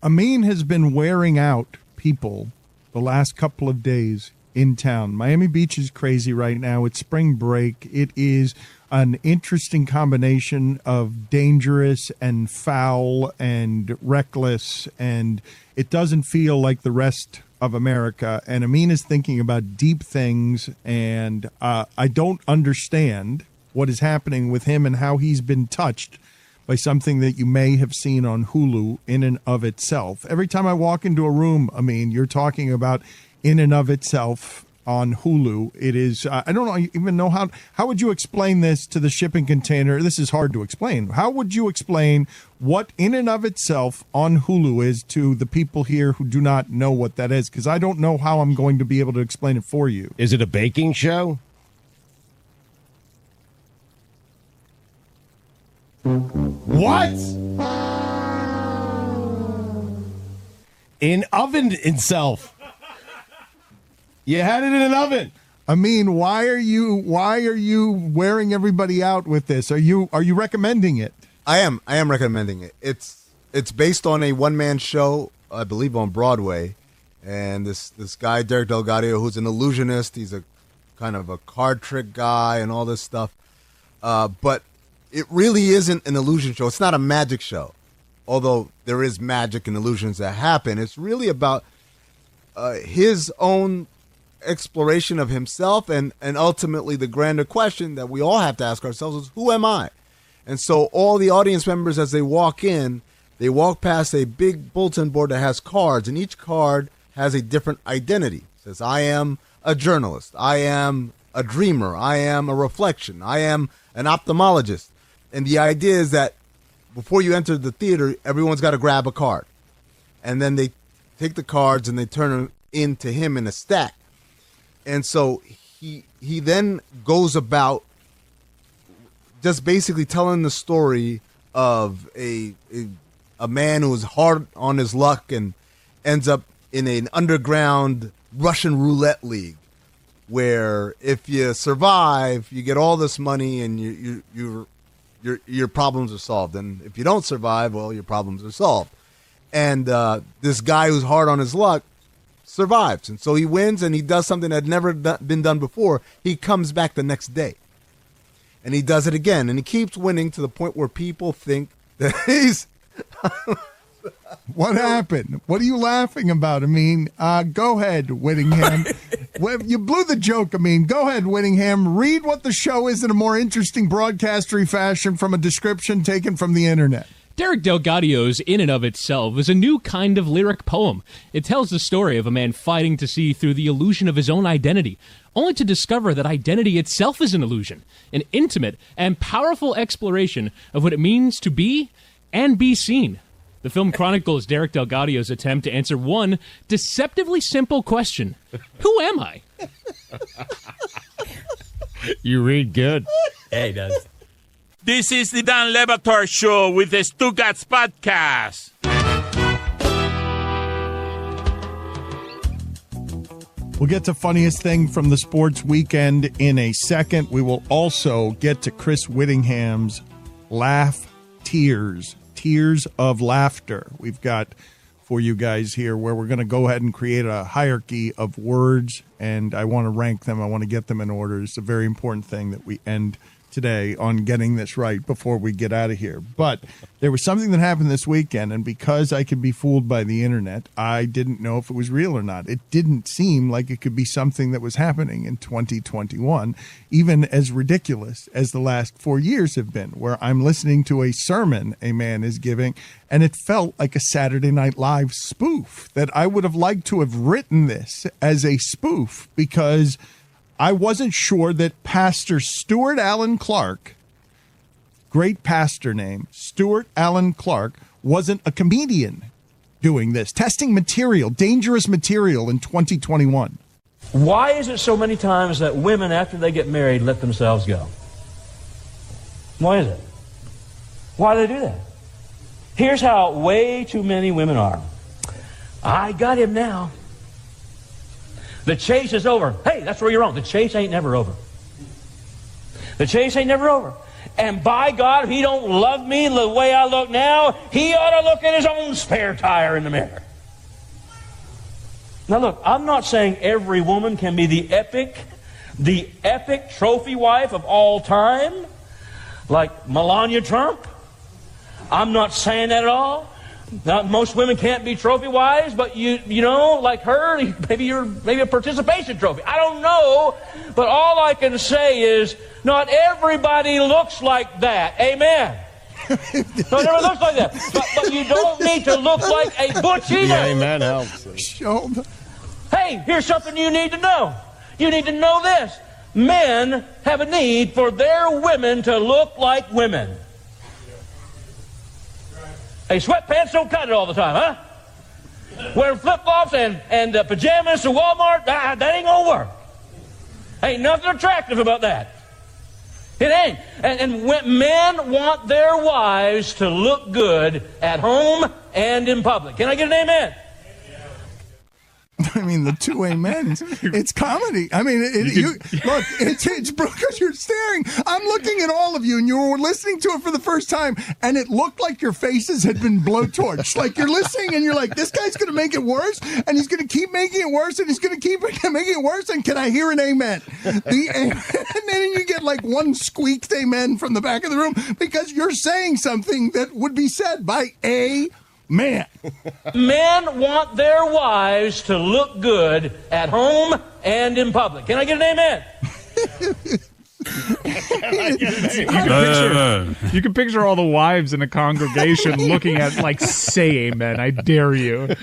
Amin has been wearing out people the last couple of days in town. Miami Beach is crazy right now. It's spring break. It is an interesting combination of dangerous and foul and reckless, and it doesn't feel like the rest of America. And Amin is thinking about deep things, and I don't understand what is happening with him and how he's been touched by something that you may have seen on Hulu in and of itself. Every time I walk into a room, Amin, you're talking about in and of itself on Hulu. It is, I don't even know how would you explain this to the shipping container? This is hard to explain. How would you explain what in and of itself on Hulu is to the people here who do not know what that is? Because I don't know how I'm going to be able to explain it for you. Is it a baking show? What? In oven itself. You had it in an oven. I mean, why are you wearing everybody out with this? Are you recommending it? I am recommending it. It's based on a one-man show, I believe, on Broadway, and this guy Derek Delgadio, who's an illusionist, he's a kind of a card trick guy and all this stuff, but it really isn't an illusion show. It's not a magic show, although there is magic and illusions that happen. It's really about his own exploration of himself and ultimately the grander question that we all have to ask ourselves is, who am I? And so all the audience members, as they walk in, they walk past a big bulletin board that has cards, and each card has a different identity. It says, I am a journalist. I am a dreamer. I am a reflection. I am an ophthalmologist. And the idea is that before you enter the theater, everyone's got to grab a card. And then they take the cards and they turn them into him in a stack. And so he then goes about just basically telling the story of a man who is hard on his luck and ends up in an underground Russian roulette league where if you survive, you get all this money and your problems are solved. And if you don't survive, well, your problems are solved. And this guy who's hard on his luck survives. And so he wins and he does something that had never been done before. He comes back the next day. And he does it again. And he keeps winning to the point where people think that he's... What happened? What are you laughing about? I mean, go ahead, Whittingham. You blew the joke. I mean, go ahead, Whittingham. Read what the show is in a more interesting broadcastery fashion from a description taken from the internet. Derek Delgadio's In and of Itself is a new kind of lyric poem. It tells the story of a man fighting to see through the illusion of his own identity, only to discover that identity itself is an illusion, an intimate and powerful exploration of what it means to be and be seen. The film chronicles Derek Delgadio's attempt to answer one deceptively simple question. Who am I? You read good. Yeah, he does. This is the Dan Lebatard Show with the Stugotz podcast. We'll get to funniest thing from the sports weekend in a second. We will also get to Chris Whittingham's laugh tears of laughter. We've got for you guys here where we're going to go ahead and create a hierarchy of words, and I want to rank them. I want to get them in order. It's a very important thing that we end today on getting this right before we get out of here. But there was something that happened this weekend, and because I could be fooled by the internet, I didn't know if it was real or not. It didn't seem like it could be something that was happening in 2021, even as ridiculous as the last 4 years have been, where I'm listening to a sermon a man is giving, and it felt like a Saturday Night Live spoof, that I would have liked to have written this as a spoof, because I wasn't sure that Pastor Stuart Allen Clark, great pastor name, Stuart Allen Clark, wasn't a comedian doing this, testing material, dangerous material in 2021. Why is it so many times that women, after they get married, let themselves go? Why is it? Why do they do that? Here's how way too many women are. I got him now. The chase is over. Hey, that's where you're wrong. The chase ain't never over. The chase ain't never over. And by God, if he don't love me the way I look now, he ought to look at his own spare tire in the mirror. Now look, I'm not saying every woman can be the epic trophy wife of all time, like Melania Trump. I'm not saying that at all. Now, most women can't be trophy wives, but you know, like her, maybe a participation trophy. I don't know, but all I can say is not everybody looks like that. Amen. Not everybody looks like that. But you don't need to look like a butch either. Yeah, amen helps. Hey, here's something you need to know. You need to know this. Men have a need for their women to look like women. Hey, sweatpants don't cut it all the time, huh? Wearing flip-flops and pajamas to Walmart, that ain't gonna work. Ain't nothing attractive about that. It ain't. And when men want their wives to look good at home and in public. Can I get an amen? I mean, the two amens. It's comedy. I mean, look, it's because you're staring. I'm looking at all of you, and you were listening to it for the first time, and it looked like your faces had been blowtorched. Like you're listening, and you're like, this guy's going to make it worse, and he's going to keep making it worse, and he's going to keep making it worse, and can I hear an amen? And then you get like one squeaked amen from the back of the room because you're saying something that would be said by a man. Men want their wives to look good at home and in public. Can I get an amen? You can picture all the wives in a congregation looking at, like, say amen. I dare you.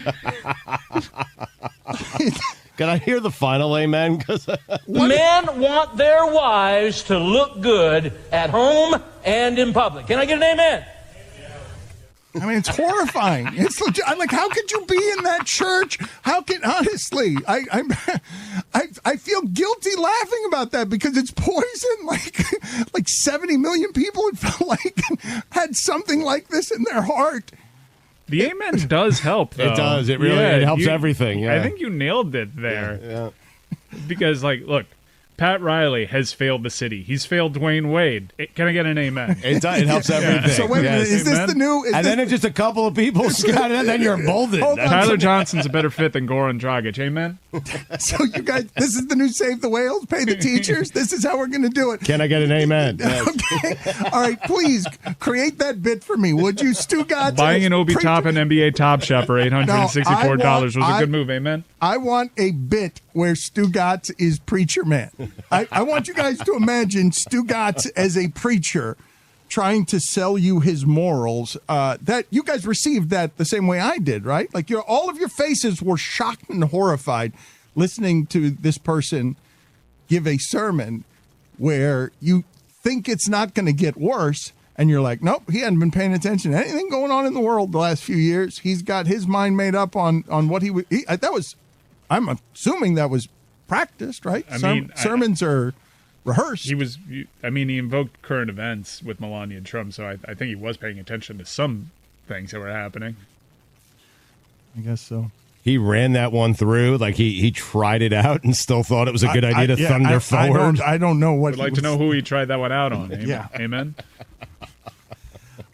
Can I hear the final amen? Men want their wives to look good at home and in public. Can I get an amen? I mean, it's horrifying. It's legit. I'm like, how could you be in that church? How can, honestly, I feel guilty laughing about that because it's poison. Like 70 million people, it felt like, had something like this in their heart. The amen does help, though. It does. It really it helps everything. Yeah. I think you nailed it there. Yeah. Because, like, look, Pat Riley has failed the city. He's failed Dwayne Wade. Can I get an amen? It helps everything. So wait a minute, is this the new? Then it's just a couple of people, Scott, and then you're emboldened. Tyler Johnson's a better fit than Goran Dragic. Amen? So you guys, this is the new Save the Whales, pay the teachers? This is how we're going to do it. Can I get an amen? Okay. All right, please create that bit for me, would you, Stu Gotz? Buying an Obi Toppin NBA Top Shot for $864 was a good move. Amen? I want a bit where Stu Gotz is preacher man. I want you guys to imagine Stu Gotz as a preacher trying to sell you his morals. That you guys received that the same way I did, right? Like all of your faces were shocked and horrified listening to this person give a sermon where you think it's not going to get worse. And you're like, nope, he hadn't been paying attention to anything going on in the world the last few years. He's got his mind made up on what he would. I'm assuming that was practiced, right? Sermons are rehearsed. He invoked current events with Melania and Trump, so I think he was paying attention to some things that were happening. I guess so. He ran that one through, like he tried it out and still thought it was a good idea to thunder forward. I don't know what. I'd like to know who he tried that one out on. Amen? Yeah. Amen?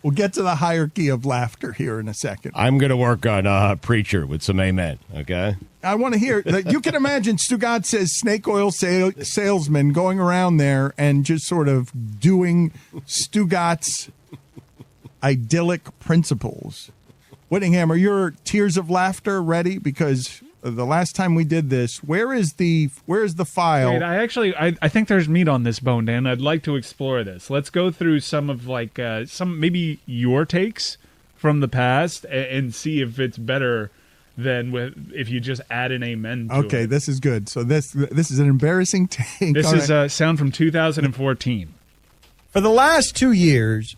We'll get to the hierarchy of laughter here in a second. I'm going to work on preacher with some amen, okay? I want to hear. You can imagine Stugotz says snake oil salesman going around there and just sort of doing Stugotz idyllic principles. Whittingham, are your tears of laughter ready? Because the last time we did this, where is the file? Wait, I think there's meat on this bone, Dan. I'd like to explore this. Let's go through some of some maybe your takes from the past and see if it's better than if you just add an amen to it. Okay, this is good. So this is an embarrassing take. This is sound from 2014. For the last 2 years,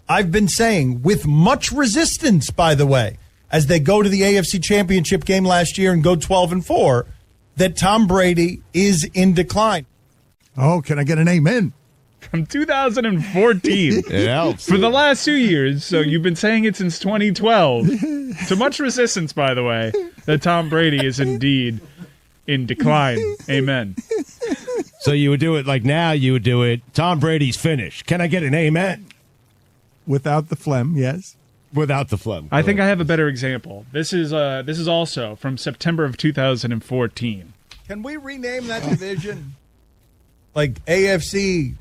I've been saying, with much resistance, by the way, as they go to the AFC Championship game last year and go 12-4, that Tom Brady is in decline. Oh, can I get an amen? From 2014. It helps. For the last 2 years, so you've been saying it since 2012. To much resistance, by the way, that Tom Brady is indeed in decline. Amen. So you would do it like now, you would do it, Tom Brady's finished. Can I get an amen? Without the phlegm, yes. Without the phlegm. I think I have a better example. This is also from September of 2014. Can we rename that division? Like AFC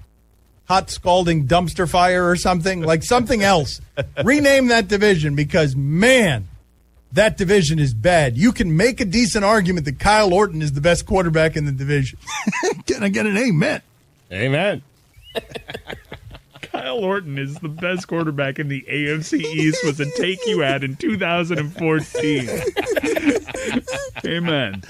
hot scalding dumpster fire or something? Like something else. Rename that division because, man, that division is bad. You can make a decent argument that Kyle Orton is the best quarterback in the division. Can I get an amen? Amen. Kyle Orton is the best quarterback in the AFC East was a take you had in 2014. Amen.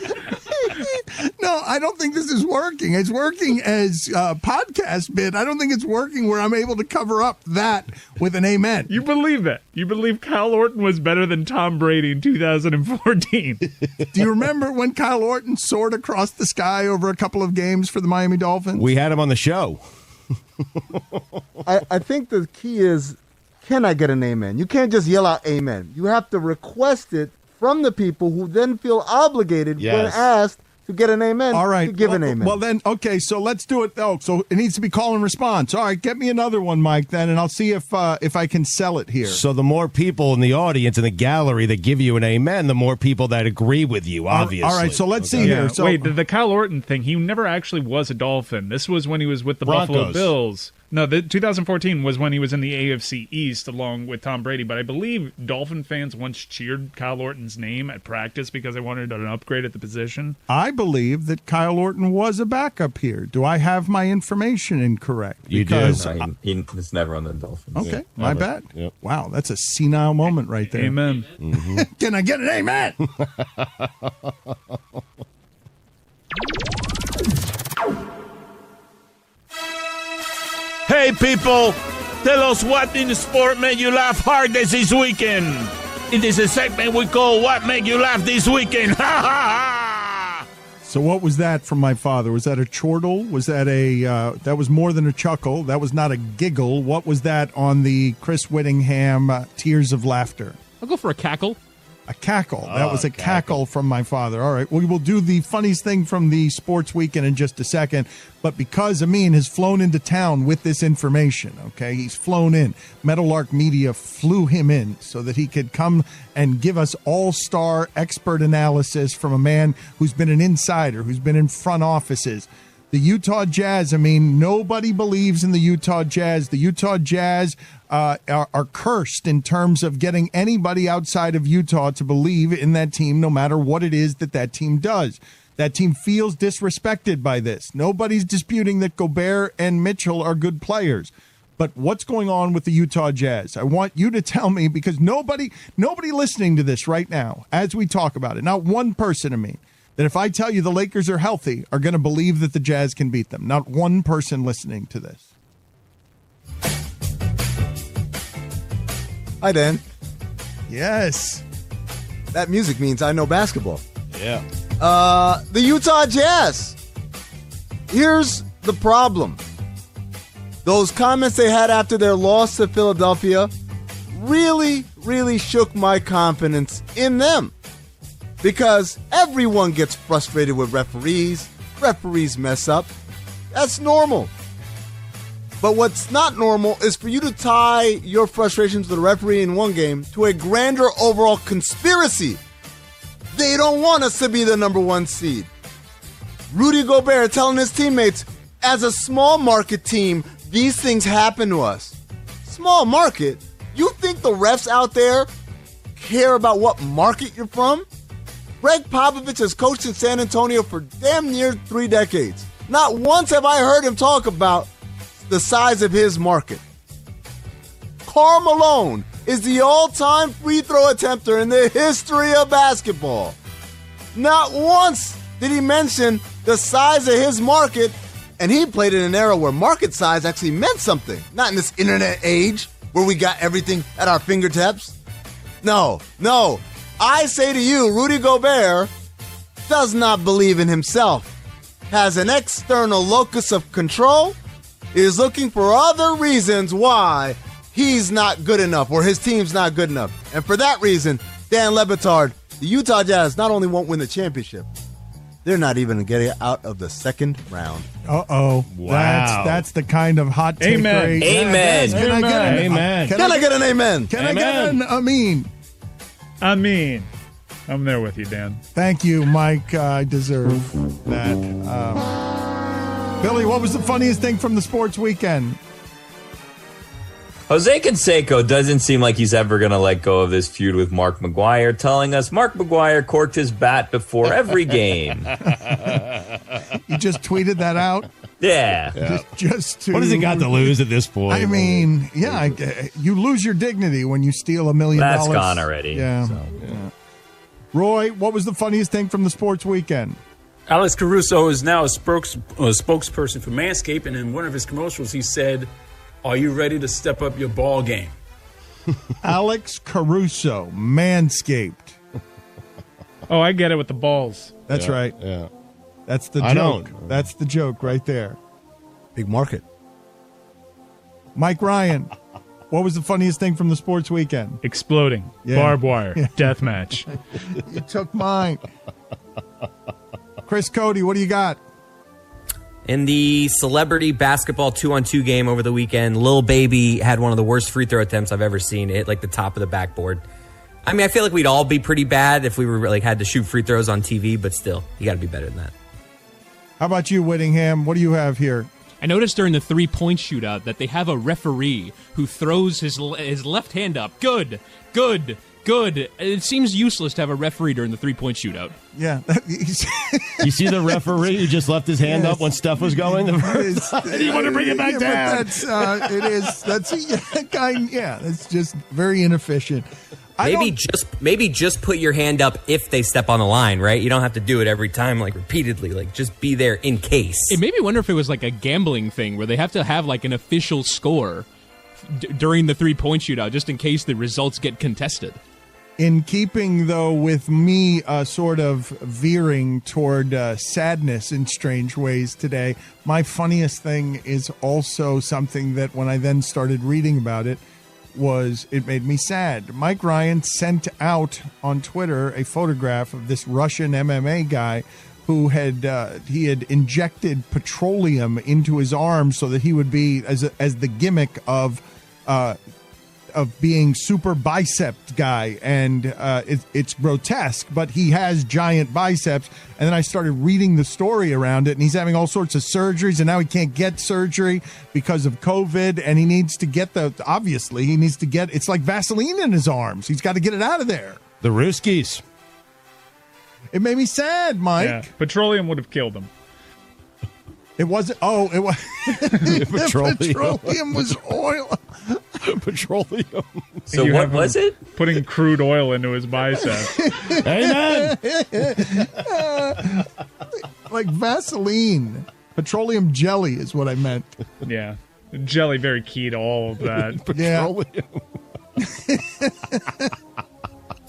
No, I don't think this is working. It's working as a podcast bit. I don't think it's working where I'm able to cover up that with an amen. You believe that? You believe Kyle Orton was better than Tom Brady in 2014? Do you remember when Kyle Orton soared across the sky over a couple of games for the Miami Dolphins? We had him on the show. I think the key is, can I get an amen? You can't just yell out amen. You have to request it from the people who then feel obligated when asked to get an amen. All right. To give an amen. Well, then, okay, so let's do it. Oh, so it needs to be call and response. All right, get me another one, Mike, then, and I'll see if I can sell it here. So the more people in the audience, in the gallery that give you an amen, the more people that agree with you, obviously. All right, so let's see here. So, wait, the Kyle Orton thing, he never actually was a Dolphin. This was when he was with the Broncos. Buffalo Bills. No, the 2014 was when he was in the AFC East along with Tom Brady. But I believe Dolphin fans once cheered Kyle Orton's name at practice because they wanted an upgrade at the position. I believe that Kyle Orton was a backup here. Do I have my information incorrect? You do. No, he's never on the Dolphins. Okay, my bad. Yep. Wow, that's a senile moment right there. Amen. Mm-hmm. Can I get an amen? Hey, people, tell us what in the sport made you laugh hardest this weekend. It is a segment we call What Made You Laugh This Weekend. Ha ha ha! So what was that from my father? Was that a chortle? Was that that was more than a chuckle? That was not a giggle. What was that on the Chris Whittingham Tears of Laughter? I'll go for a cackle. A cackle. That was a cackle from my father. All right. We will do the funniest thing from the sports weekend in just a second. But because Amin has flown into town with this information, okay, he's flown in. Meadowlark Media flew him in so that he could come and give us all-star expert analysis from a man who's been an insider, who's been in front offices. The Utah Jazz, I mean, nobody believes in the Utah Jazz. The Utah Jazz are cursed in terms of getting anybody outside of Utah to believe in that team, no matter what it is that team does. That team feels disrespected by this. Nobody's disputing that Gobert and Mitchell are good players. But what's going on with the Utah Jazz? I want you to tell me, because nobody listening to this right now, as we talk about it, not one person, I mean, that if I tell you the Lakers are healthy, are going to believe that the Jazz can beat them. Not one person listening to this. Hi, Dan. Yes. That music means I know basketball. Yeah. The Utah Jazz. Here's the problem. Those comments they had after their loss to Philadelphia really, really shook my confidence in them. Because everyone gets frustrated with referees. Referees mess up. That's normal. But what's not normal is for you to tie your frustrations with a referee in one game to a grander overall conspiracy. They don't want us to be the number one seed. Rudy Gobert telling his teammates, as a small market team, these things happen to us. Small market? You think the refs out there care about what market you're from? Greg Popovich has coached in San Antonio for damn near 3 decades. Not once have I heard him talk about the size of his market. Karl Malone is the all-time free throw attempter in the history of basketball. Not once did he mention the size of his market, and he played in an era where market size actually meant something. Not in this internet age where we got everything at our fingertips. No. I say to you, Rudy Gobert does not believe in himself, has an external locus of control, is looking for other reasons why he's not good enough or his team's not good enough. And for that reason, Dan Lebatard, the Utah Jazz not only won't win the championship, they're not even getting out of the second round. Uh-oh. Wow. That's the kind of hot take. Amen. Right? Amen. Can I get an Amen. Can I get an amen? Can I get an amen? I mean, I'm there with you, Dan. Thank you, Mike. I deserve that. Billy, what was the funniest thing from the sports weekend? Jose Canseco doesn't seem like he's ever going to let go of this feud with Mark McGuire, telling us Mark McGuire corked his bat before every game. You just tweeted that out? Yeah. Just to, What has he got to lose at this point? I mean, yeah, you lose your dignity when you steal $1 million. That's gone already. Yeah. Yeah. Roy, what was the funniest thing from the sports weekend? Alex Caruso is now a spokesperson for Manscaped, and in one of his commercials, he said, "Are you ready to step up your ball game?" Alex Caruso, Manscaped. Oh, I get it with the balls. That's right. Yeah. That's the I joke. don't. That's the joke right there. Big market. Mike Ryan, what was the funniest thing from the sports weekend? Exploding. Yeah. Barbed wire. Yeah. Death match. You took mine. Chris Cody, what do you got? In the celebrity basketball 2-on-2 game over the weekend, Lil Baby had one of the worst free throw attempts I've ever seen. It hit like the top of the backboard. I mean, I feel like we'd all be pretty bad if we were like had to shoot free throws on TV, but still, you got to be better than that. How about you, Whittingham? What do you have here? I noticed during the 3-point shootout that they have a referee who throws his left hand up. Good. It seems useless to have a referee during the 3-point shooootout. Yeah. You see the referee who just left his hand up when stuff was going? You want to bring it back down? But it's just very inefficient. Maybe just put your hand up if they step on the line, right? You don't have to do it every time, like repeatedly. Like just be there in case. It made me wonder if it was like a gambling thing where they have to have like an official score during the 3-point shootout just in case the results get contested. In keeping, though, with me sort of veering toward sadness in strange ways today, my funniest thing is also something that when I then started reading about it, it made me sad. Mike Ryan sent out on Twitter a photograph of this Russian MMA guy who had injected petroleum into his arm so that he would be as the gimmick of being super bicep guy, and it's grotesque, but he has giant biceps. And then I started reading the story around it, and he's having all sorts of surgeries, and now he can't get surgery because of COVID, and he needs to get it's like Vaseline in his arms. He's got to get it out of there. The Ruskies. It made me sad, Mike. Yeah, petroleum would have killed him. It wasn't. Oh, it was. Petroleum was oil. Petroleum. So what was it? Putting crude oil into his bicep. Amen. Like Vaseline. Petroleum jelly is what I meant. Yeah. Jelly, very key to all of that. Petroleum. It's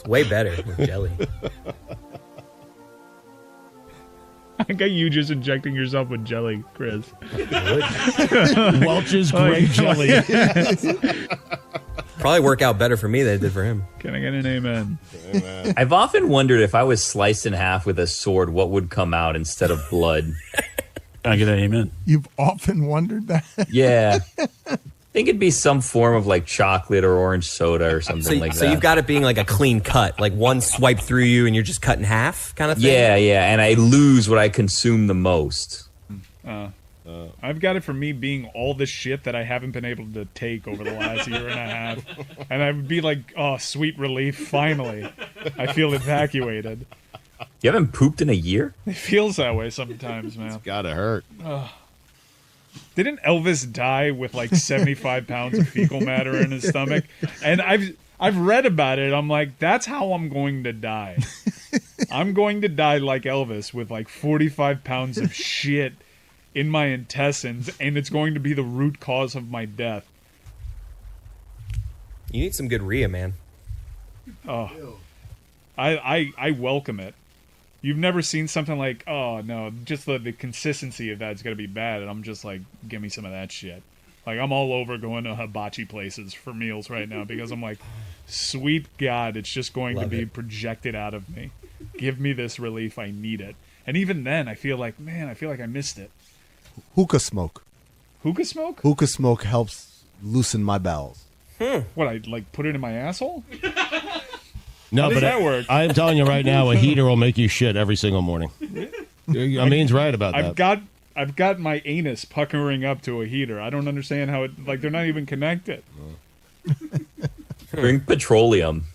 way better with jelly. I got you just injecting yourself with jelly, Chris. Welch's grape jelly. Probably work out better for me than it did for him. Can I get an amen? I've often wondered if I was sliced in half with a sword, what would come out instead of blood? Can I get an amen? You've often wondered that? Yeah. I think it'd be some form of like chocolate or orange soda or something like that. So you've got it being like a clean cut, like one swipe through you and you're just cut in half kind of thing? Yeah, and I lose what I consume the most. I've got it for me being all the shit that I haven't been able to take over the last year and a half. And I would be like, oh, sweet relief, finally. I feel evacuated. You haven't pooped in a year? It feels that way sometimes, man. It's gotta hurt. Didn't Elvis die with like 75 pounds of fecal matter in his stomach? And I've read about it. I'm like, that's how I'm going to die. I'm going to die like Elvis with like 45 pounds of shit in my intestines, and it's going to be the root cause of my death. You need some good Rhea, man. Oh, I welcome it. You've never seen something like, oh no, just the consistency of that's gonna be bad, and I'm just like, give me some of that shit. Like, I'm all over going to hibachi places for meals right now because I'm like, sweet God, it's just going to be projected out of me. Give me this relief, I need it. And even then, I feel like I missed it. Hookah smoke. Hookah smoke? Hookah smoke helps loosen my bowels. What, I like put it in my asshole? No, How does but that work? I'm telling you right now, a heater will make you shit every single morning. Amin's right about that. I've got my anus puckering up to a heater. I don't understand how it, like, they're not even connected. Bring petroleum.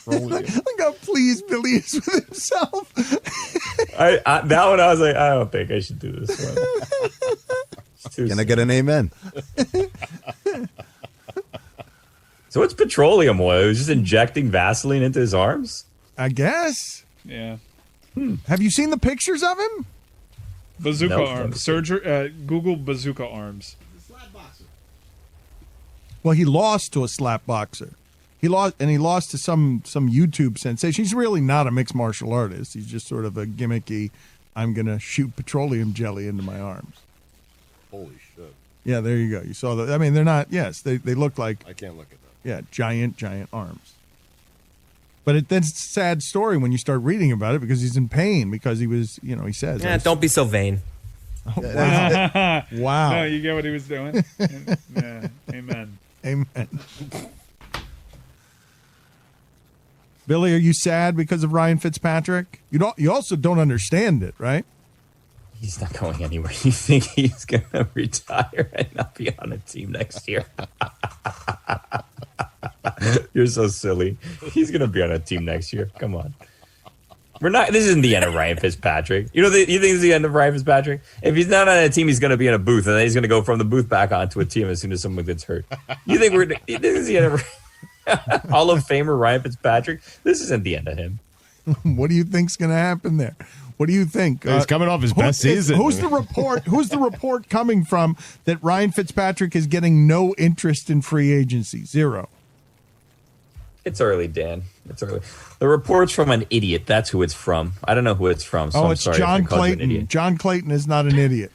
Look how pleased Billy is with himself. That one I was like, I don't think I should do this one. Can I get an amen? So it's petroleum oil. He was just injecting Vaseline into his arms? I guess. Yeah. Have you seen the pictures of him? Bazooka arms. Google bazooka arms. Well, he lost to a slap boxer. He lost to some YouTube sensation. He's really not a mixed martial artist. He's just sort of a gimmicky, I'm going to shoot petroleum jelly into my arms. Holy shit. Yeah, there you go. You saw that. I mean, they're not, yes, they look like. I can't look at that. Yeah, giant arms. But that's a sad story when you start reading about it because he's in pain because he was, he says. Yeah, don't be so vain. Oh, wow. Wow. No, you get what he was doing? Yeah, amen. Amen. Billy, are you sad because of Ryan Fitzpatrick? You also don't understand it, right? He's not going anywhere. You think he's going to retire and not be on a team next year? You're so silly. He's going to be on a team next year. Come on. We're not. This isn't the end of Ryan Fitzpatrick. You think it's the end of Ryan Fitzpatrick? If he's not on a team, he's going to be in a booth, and then he's going to go from the booth back onto a team as soon as someone gets hurt. You think this is the end of Hall of Famer Ryan Fitzpatrick? This isn't the end of him. What do you think's going to happen there? What do you think? He's coming off his best season. Who's the report? Who's the report coming from that Ryan Fitzpatrick is getting no interest in free agency? Zero. It's early, Dan. It's early. The report's from an idiot. That's who it's from. I don't know who it's from. So I'm it's sorry John if I called you an Clayton. idiot. John Clayton is not an idiot.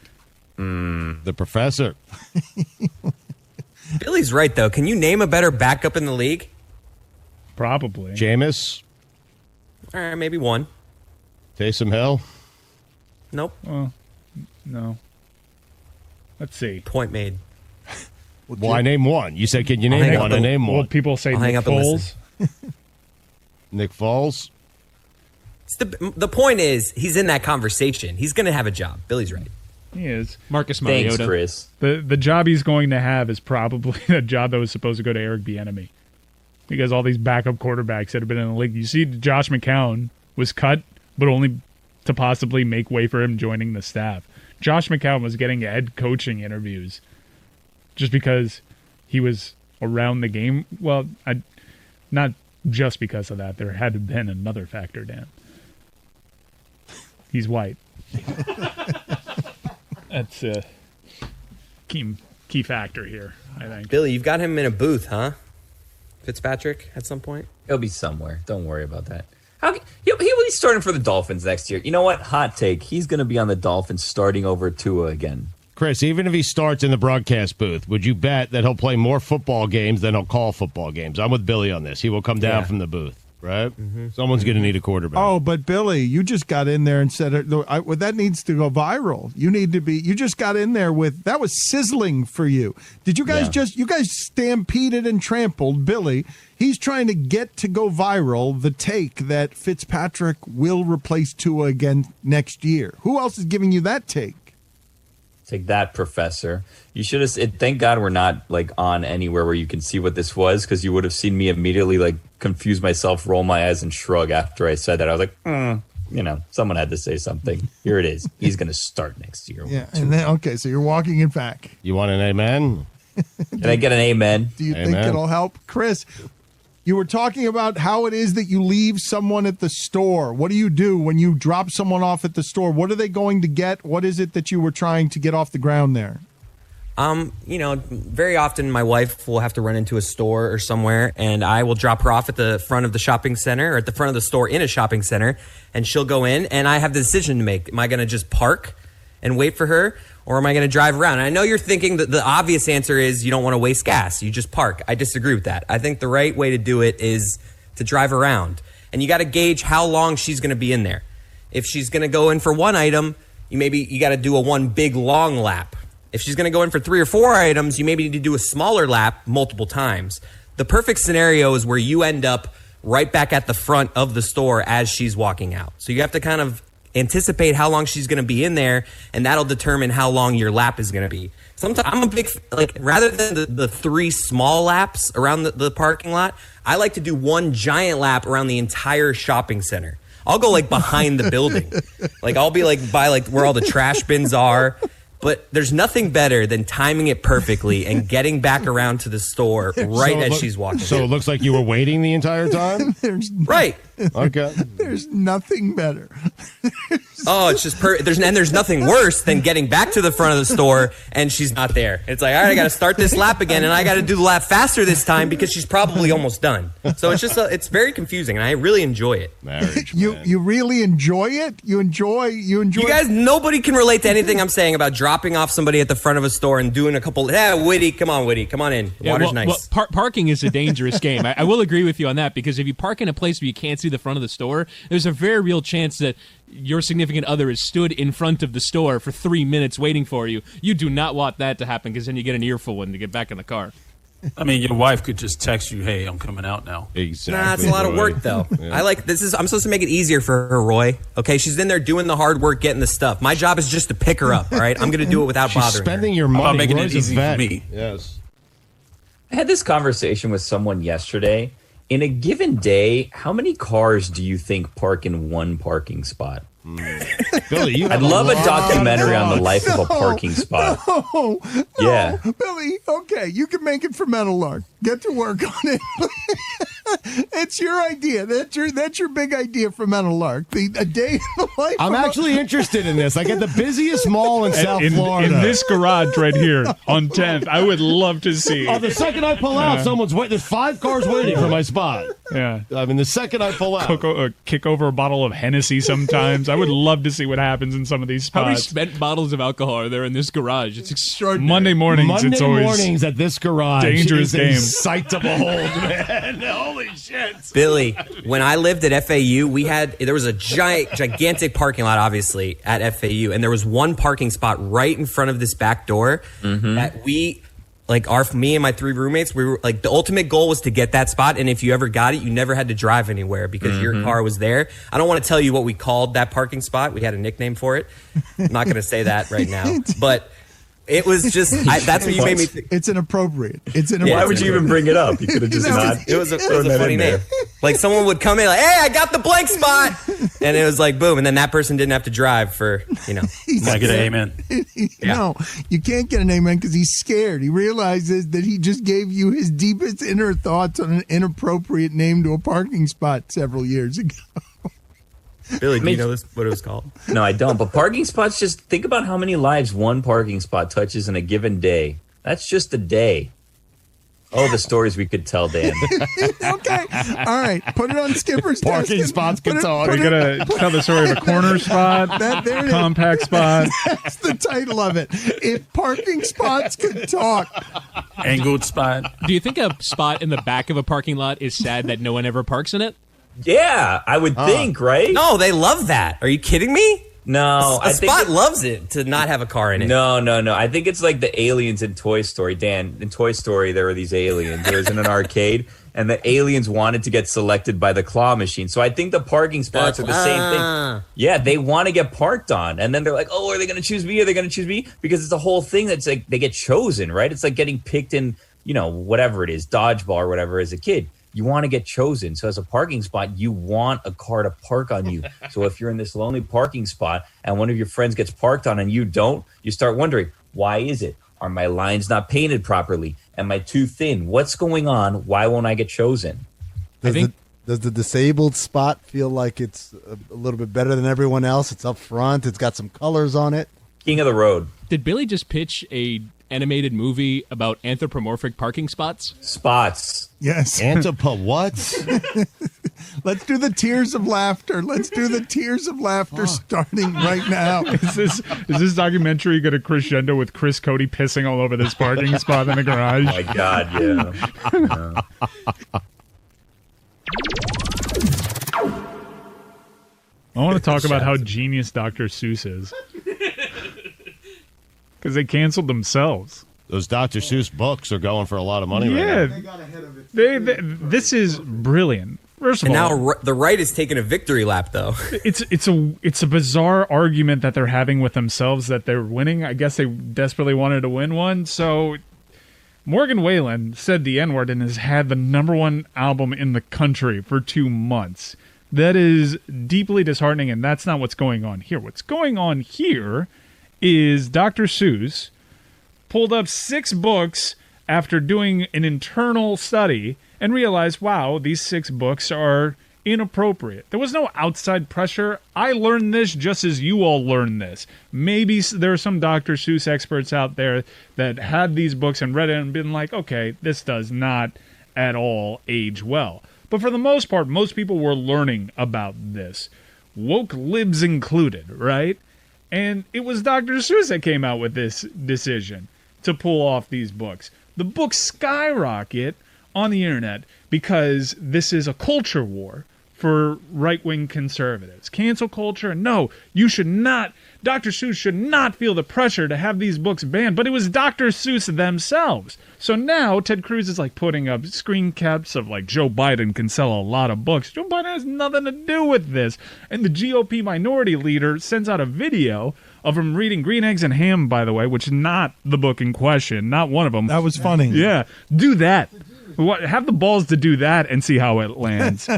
The professor. Billy's right, though. Can you name a better backup in the league? Probably. Jameis. All right, maybe one. Taysom Hill. Nope. No. Let's see. Point made. Well, I name one. You said, can you name one? I name one. Well, people say Nick Foles. Nick Foles. The point is, he's in that conversation. He's going to have a job. Billy's right. He is. Marcus Mariota. Thanks, Chris. The job he's going to have is probably a job that was supposed to go to Eric Bieniemy, because all these backup quarterbacks that have been in the league. You see, Josh McCown was cut, but only to possibly make way for him joining the staff. Josh McCown was getting head coaching interviews just because he was around the game. Well, not just because of that. There had been another factor, Dan. He's white. That's a key factor here, I think. Billy, you've got him in a booth, huh? Fitzpatrick at some point? He'll be somewhere. Don't worry about that. He'll be starting for the Dolphins next year. You know what? Hot take. He's going to be on the Dolphins starting over Tua again. Chris, even if he starts in the broadcast booth, would you bet that he'll play more football games than he'll call football games? I'm with Billy on this. He will come down from the booth. Right? Mm-hmm. Someone's going to need a quarterback. Oh, but Billy, you just got in there and said that needs to go viral. You just got in there with that was sizzling for you. Did you guys you guys stampeded and trampled Billy? He's trying to get to go viral the take that Fitzpatrick will replace Tua again next year. Who else is giving you that take? Take that, Professor. You should have. Thank God we're not on anywhere where you can see what this was, because you would have seen me immediately confuse myself, roll my eyes, and shrug after I said that. I was like, someone had to say something. Here it is. He's going to start next year. Yeah, and then so you're walking it back. You want an amen? Can I get an amen? Do you think it'll help, Chris? You were talking about how it is that you leave someone at the store. What do you do when you drop someone off at the store? What are they going to get? What is it that you were trying to get off the ground there? Very often my wife will have to run into a store or somewhere, and I will drop her off at the front of the shopping center or at the front of the store in a shopping center, and she'll go in, and I have the decision to make. Am I going to just park and wait for her, or am I going to drive around? And I know you're thinking that the obvious answer is you don't want to waste gas. You just park. I disagree with that. I think the right way to do it is to drive around. And you got to gauge how long she's going to be in there. If she's going to go in for one item, you got to do a one big long lap. If she's going to go in for 3 or 4 items, you maybe need to do a smaller lap multiple times. The perfect scenario is where you end up right back at the front of the store as she's walking out. So you have to kind of anticipate how long she's going to be in there, and that'll determine how long your lap is going to be. Sometimes I'm a big, rather than the 3 small laps around the parking lot, I like to do one giant lap around the entire shopping center. I'll go behind the building. I'll be by where all the trash bins are. But there's nothing better than timing it perfectly and getting back around to the store as she's walking. So it looks like you were waiting the entire time? Right. Okay. There's nothing better. It's just there's nothing worse than getting back to the front of the store and she's not there. It's all right, I got to start this lap again, and I got to do the lap faster this time because she's probably almost done. So it's very confusing, and I really enjoy it. Marriage, you really enjoy it? You enjoy. You guys, nobody can relate to anything I'm saying about dropping off somebody at the front of a store and doing a couple. Witty, come on in. Water's nice. Parking is a dangerous game. I will agree with you on that, because if you park in a place where you can't see the front of the store, there's a very real chance that your significant other is stood in front of the store for 3 minutes waiting for you. You do not want that to happen, because then you get an earful when you get back in the car. I mean, your wife could just text you, "Hey, I'm coming out now." Exactly. Nah, it's a lot of work, though. Yeah. I'm supposed to make it easier for her, Roy. Okay, she's in there doing the hard work, getting the stuff. My job is just to pick her up, all right? I'm going to do it without bothering spending her. your money. I'm making it easy for me. Yes. I had this conversation with someone yesterday. In a given day, how many cars do you think park in one parking spot? Billy, I'd love a documentary on the life of a parking spot. No, yeah. Billy, okay, you can make it for Metal Lark. Get to work on it. It's your idea. That's your big idea for Metal Lark. A day in the life. I'm actually interested in this. Like at the busiest mall in South Florida. In this garage right here on 10th, I would love to see. Oh, the second I pull out, someone's waiting. There's 5 cars waiting for my spot. Yeah. I mean, the second I pull out. Kick over a bottle of Hennessy sometimes. I would love to see what happens in some of these spots. How many spent bottles of alcohol are there in this garage? It's extraordinary. Monday mornings, it's always mornings at this garage. Dangerous game. Sight to behold, man. Holy shit. Billy, when I lived at FAU, there was a gigantic parking lot, obviously, at FAU, and there was one parking spot right in front of this back door that me and my 3 roommates, we were like, the ultimate goal was to get that spot, and if you ever got it, you never had to drive anywhere because your car was there. I don't want to tell you what we called that parking spot. We had a nickname for it. I'm not going to say that right now, but it was just, that's what you made me think. It's inappropriate. Why would you even bring it up? You could have just not. It was a funny name. Like someone would come in like, hey, I got the blank spot. And it was like, boom. And then that person didn't have to drive for, Can I get an amen? No, you can't get an amen because he's scared. He realizes that he just gave you his deepest inner thoughts on an inappropriate name to a parking spot several years ago. Billy, do you know what it was called? No, I don't. But parking spots, just think about how many lives one parking spot touches in a given day. That's just a day. Oh, the stories we could tell, Dan. Okay. All right. Put it on Skipper's desk. Parking spots can talk. We got to tell the story of a corner spot, compact spot. That's the title of it. If parking spots could talk. Angled spot. Do you think a spot in the back of a parking lot is sad that no one ever parks in it? Yeah, I would think, right? No, they love that. Are you kidding me? No, a spot loves it to not have a car in it. No. I think it's like the aliens in Toy Story. Dan, in Toy Story, there were these aliens. It was in an arcade, and the aliens wanted to get selected by the claw machine. So I think the parking spots are the same thing. Yeah, they want to get parked on, and then they're like, oh, are they going to choose me? Are they going to choose me? Because it's the whole thing that's like they get chosen, right? It's like getting picked in, whatever it is, dodgeball or whatever as a kid. You want to get chosen. So as a parking spot, you want a car to park on you. So if you're in this lonely parking spot and one of your friends gets parked on and you don't, you start wondering, why is it? Are my lines not painted properly? Am I too thin? What's going on? Why won't I get chosen? Does the disabled spot feel like it's a little bit better than everyone else? It's up front. It's got some colors on it. King of the road. Did Billy just pitch a animated movie about anthropomorphic parking spots? Spots. Yes. What? Let's do the tears of laughter. Starting right now. Is this documentary going to crescendo with Chris Cody pissing all over this parking spot in the garage? Oh my God, yeah. I want to talk about how genius Dr. Seuss is. Because they canceled themselves. Those Dr. Seuss books are going for a lot of money right now. They got ahead of it. This is brilliant. First of all, now the right is taking a victory lap, though. It's a bizarre argument that they're having with themselves that they're winning. I guess they desperately wanted to win one. So Morgan Wallen said the N-word and has had the #1 album in the country for 2 months. That is deeply disheartening, and that's not what's going on here. What's going on here is Dr. Seuss pulled up 6 books after doing an internal study and realized, wow, these 6 books are inappropriate. There was no outside pressure. I learned this just as you all learned this. Maybe there are some Dr. Seuss experts out there that had these books and read it and been like, okay, this does not at all age well. But for the most part, most people were learning about this. Woke libs included, right? And it was Dr. Seuss that came out with this decision to pull off these books. The books skyrocket on the internet because this is a culture war for right-wing conservatives. Cancel culture? No, you should not. Dr. Seuss should not feel the pressure to have these books banned, but it was Dr. Seuss themselves. So now Ted Cruz is like putting up screen caps of like Joe Biden can sell a lot of books. Joe Biden has nothing to do with this. And the GOP minority leader sends out a video of him reading Green Eggs and Ham, by the way, which is not the book in question, not one of them. That was funny. Yeah, do that. Have the balls to do that and see how it lands.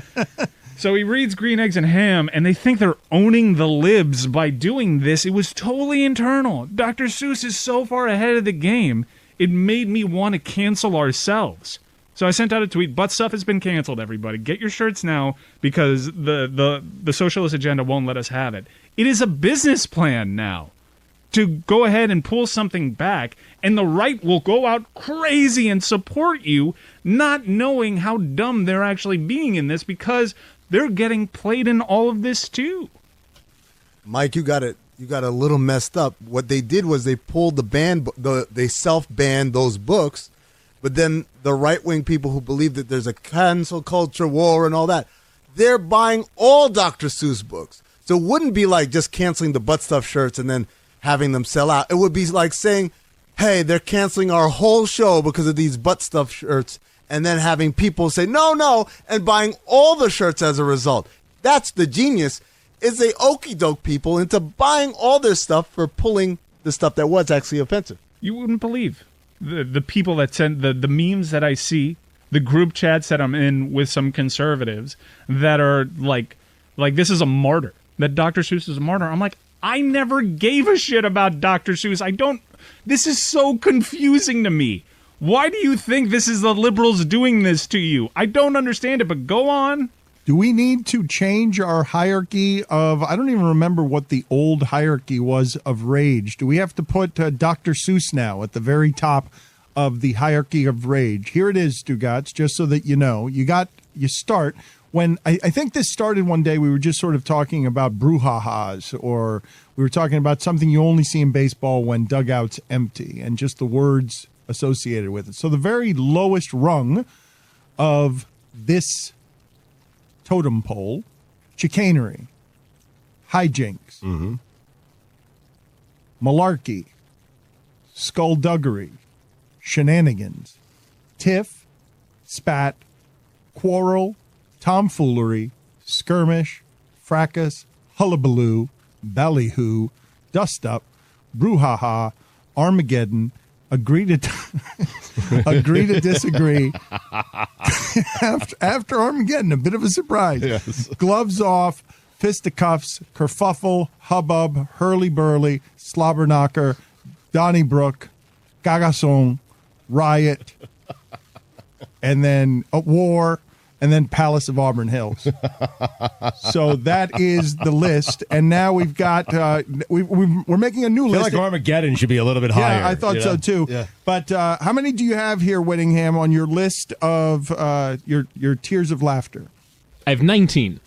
So he reads Green Eggs and Ham, and they think they're owning the libs by doing this. It was totally internal. Dr. Seuss is so far ahead of the game, it made me want to cancel ourselves So I sent out a tweet, butt stuff has been canceled, everybody. Get your shirts now because the socialist agenda won't let us have it. It is a business plan now to go ahead and pull something back, and the right will go out crazy and support you, not knowing how dumb they're actually being in this because they're getting played in all of this too. Mike, you got it. You got a little messed up. What they did was they pulled they self-banned those books, but then the right-wing people who believe that there's a cancel culture war and all that, they're buying all Dr. Seuss books. So it wouldn't be like just canceling the butt stuff shirts and then having them sell out. It would be like saying, hey, they're canceling our whole show because of these butt stuff shirts, and then having people say, no, and buying all the shirts as a result. That's the genius, is they okey-doke people into buying all their stuff for pulling the stuff that was actually offensive. You wouldn't believe the people that send the memes that I see, the group chats that I'm in with some conservatives that are like this is a martyr, that Dr. Seuss is a martyr. I'm like, I never gave a shit about Dr. Seuss. This is so confusing to me. Why do you think this is the liberals doing this to you? I don't understand it, but go on. Do we need to change our hierarchy of, I don't even remember what the old hierarchy was of rage. Do we have to put Dr. Seuss now at the very top of the hierarchy of rage? Here it is, Stugotz, just so that you know. You start when, I think this started one day, we were just sort of talking about brouhahas, or we were talking about something you only see in baseball when dugout's empty, and just the words associated with it. So the very lowest rung of this totem pole, chicanery, hijinks, malarkey, skullduggery, shenanigans, tiff, spat, quarrel, tomfoolery, skirmish, fracas, hullabaloo, ballyhoo, dust-up, brouhaha, Armageddon, agree to disagree. after Armageddon, a bit of a surprise. Yes. Gloves off, fisticuffs, kerfuffle, hubbub, hurly-burly, slobberknocker, Donnybrook, Gagasson, riot, and then a war, and then Palace of Auburn Hills. So that is the list, and now we've got we're making a new list. I feel like Armageddon should be a little bit higher. Yeah, I thought so too. Yeah. But how many do you have here, Whittingham, on your list of your tears of laughter? I have 19.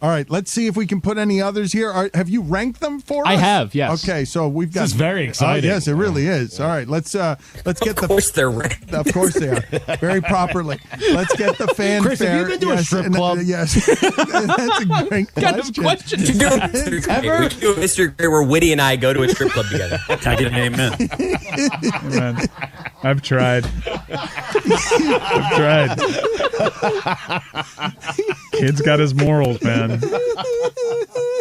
All right, let's see if we can put any others here. Have you ranked them for us? I have, yes. Okay, so we've got. This is very exciting. Yes, it really is. All right, let's get the. Of course they're ranked. Of course they are. Very properly. Let's get the fanfare. Chris, have you been to a strip club? Yes. That's a great question. We do a Mystery Gray where Whitty and I go to a strip club together. Can I get an amen? Man, I've tried. Kid's got his morals, man.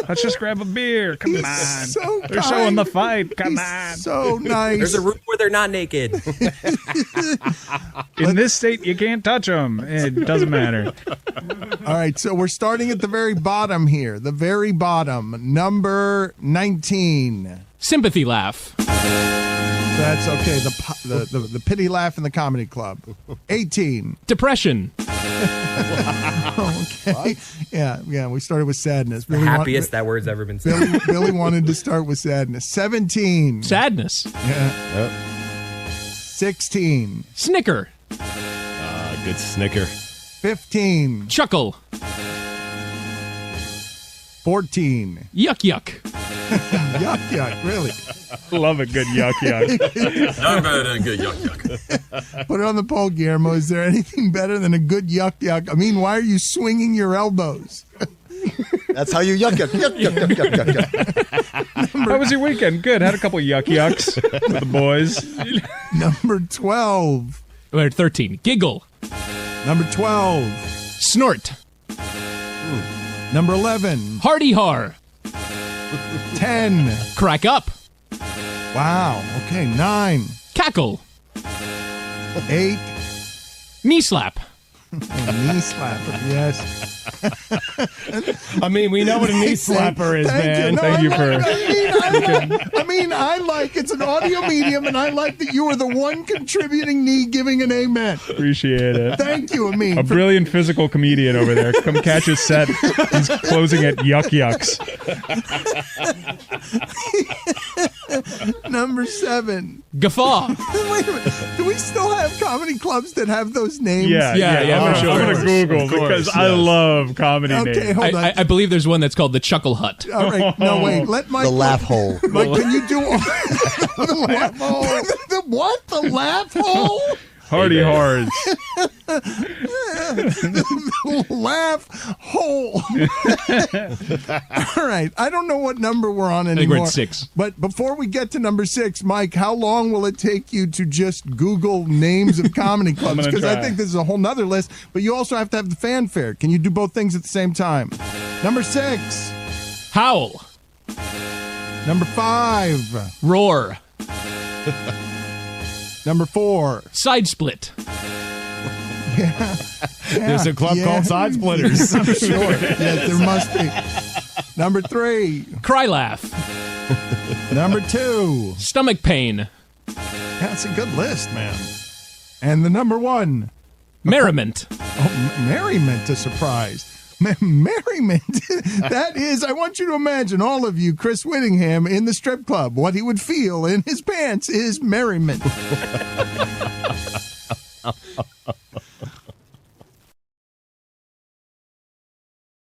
Let's just grab a beer. Come on. So they're showing the fight. Come He's on. So nice. There's a room where they're not naked. In this state, you can't touch them. It doesn't matter. All right, so we're starting at the very bottom here. The very bottom. Number 19. Sympathy laugh. That's okay. The pity laugh in the comedy club. 18. Depression. Okay. Yeah. We started with sadness. The happiest that word's ever been said. Billy wanted to start with sadness. 17. Sadness. Yeah. 16. Snicker. Good snicker. 15. Chuckle. 14. Yuck yuck. Yuck, really. Love a good yuck yuck. None better than a good yuck yuck. Put it on the poll, Guillermo. Is there anything better than a good yuck yuck? I mean, why are you swinging your elbows? That's how you yuck yuck yuck yuck yuck yuck yuck. How was your weekend? Good. Had a couple yuck yucks with the boys. Number 12. Or 13. Giggle. Number 12. Snort. Number 11. Hardy har. 10. Crack up. Wow. Okay. 9. Cackle. 8. Knee slap. Knee slap. Yes. I mean, we know what a knee slapper is, man. Thank you for. I like it's an audio medium, and I like that you are the one contributing knee giving an amen. Appreciate it. Thank you, Amin. A brilliant physical comedian over there. Come catch his set. He's closing at Yuck Yucks. Number 7. Guffaw. Wait a minute. Do we still have comedy clubs that have those names? Yeah, for sure. I'm going to Google because I love comedy names. Okay, hold on. I believe there's one that's called the Chuckle Hut. All right, no, wait. Let Mike. The laugh hole. Mike, can you do the laugh hole? The what? The laugh hole? Hardy Hards. Laugh hole. All right. I don't know what number we're on anymore. I think we're at 6. But before we get to number 6, Mike, how long will it take you to just Google names of comedy clubs? Because I think this is a whole nother list. But you also have to have the fanfare. Can you do both things at the same time? Number 6. Howl. Number 5. Roar. Number 4. Side split. There's a club called Side Splitters. I'm sure. Yes, there must be. Number 3. Cry laugh. Number 2. Stomach pain. That's a good list, man. And the number 1. Merriment. Oh, merriment, a surprise. Merriment. That is, I want you to imagine, all of you, Chris Whittingham in the strip club. What he would feel in his pants is merriment.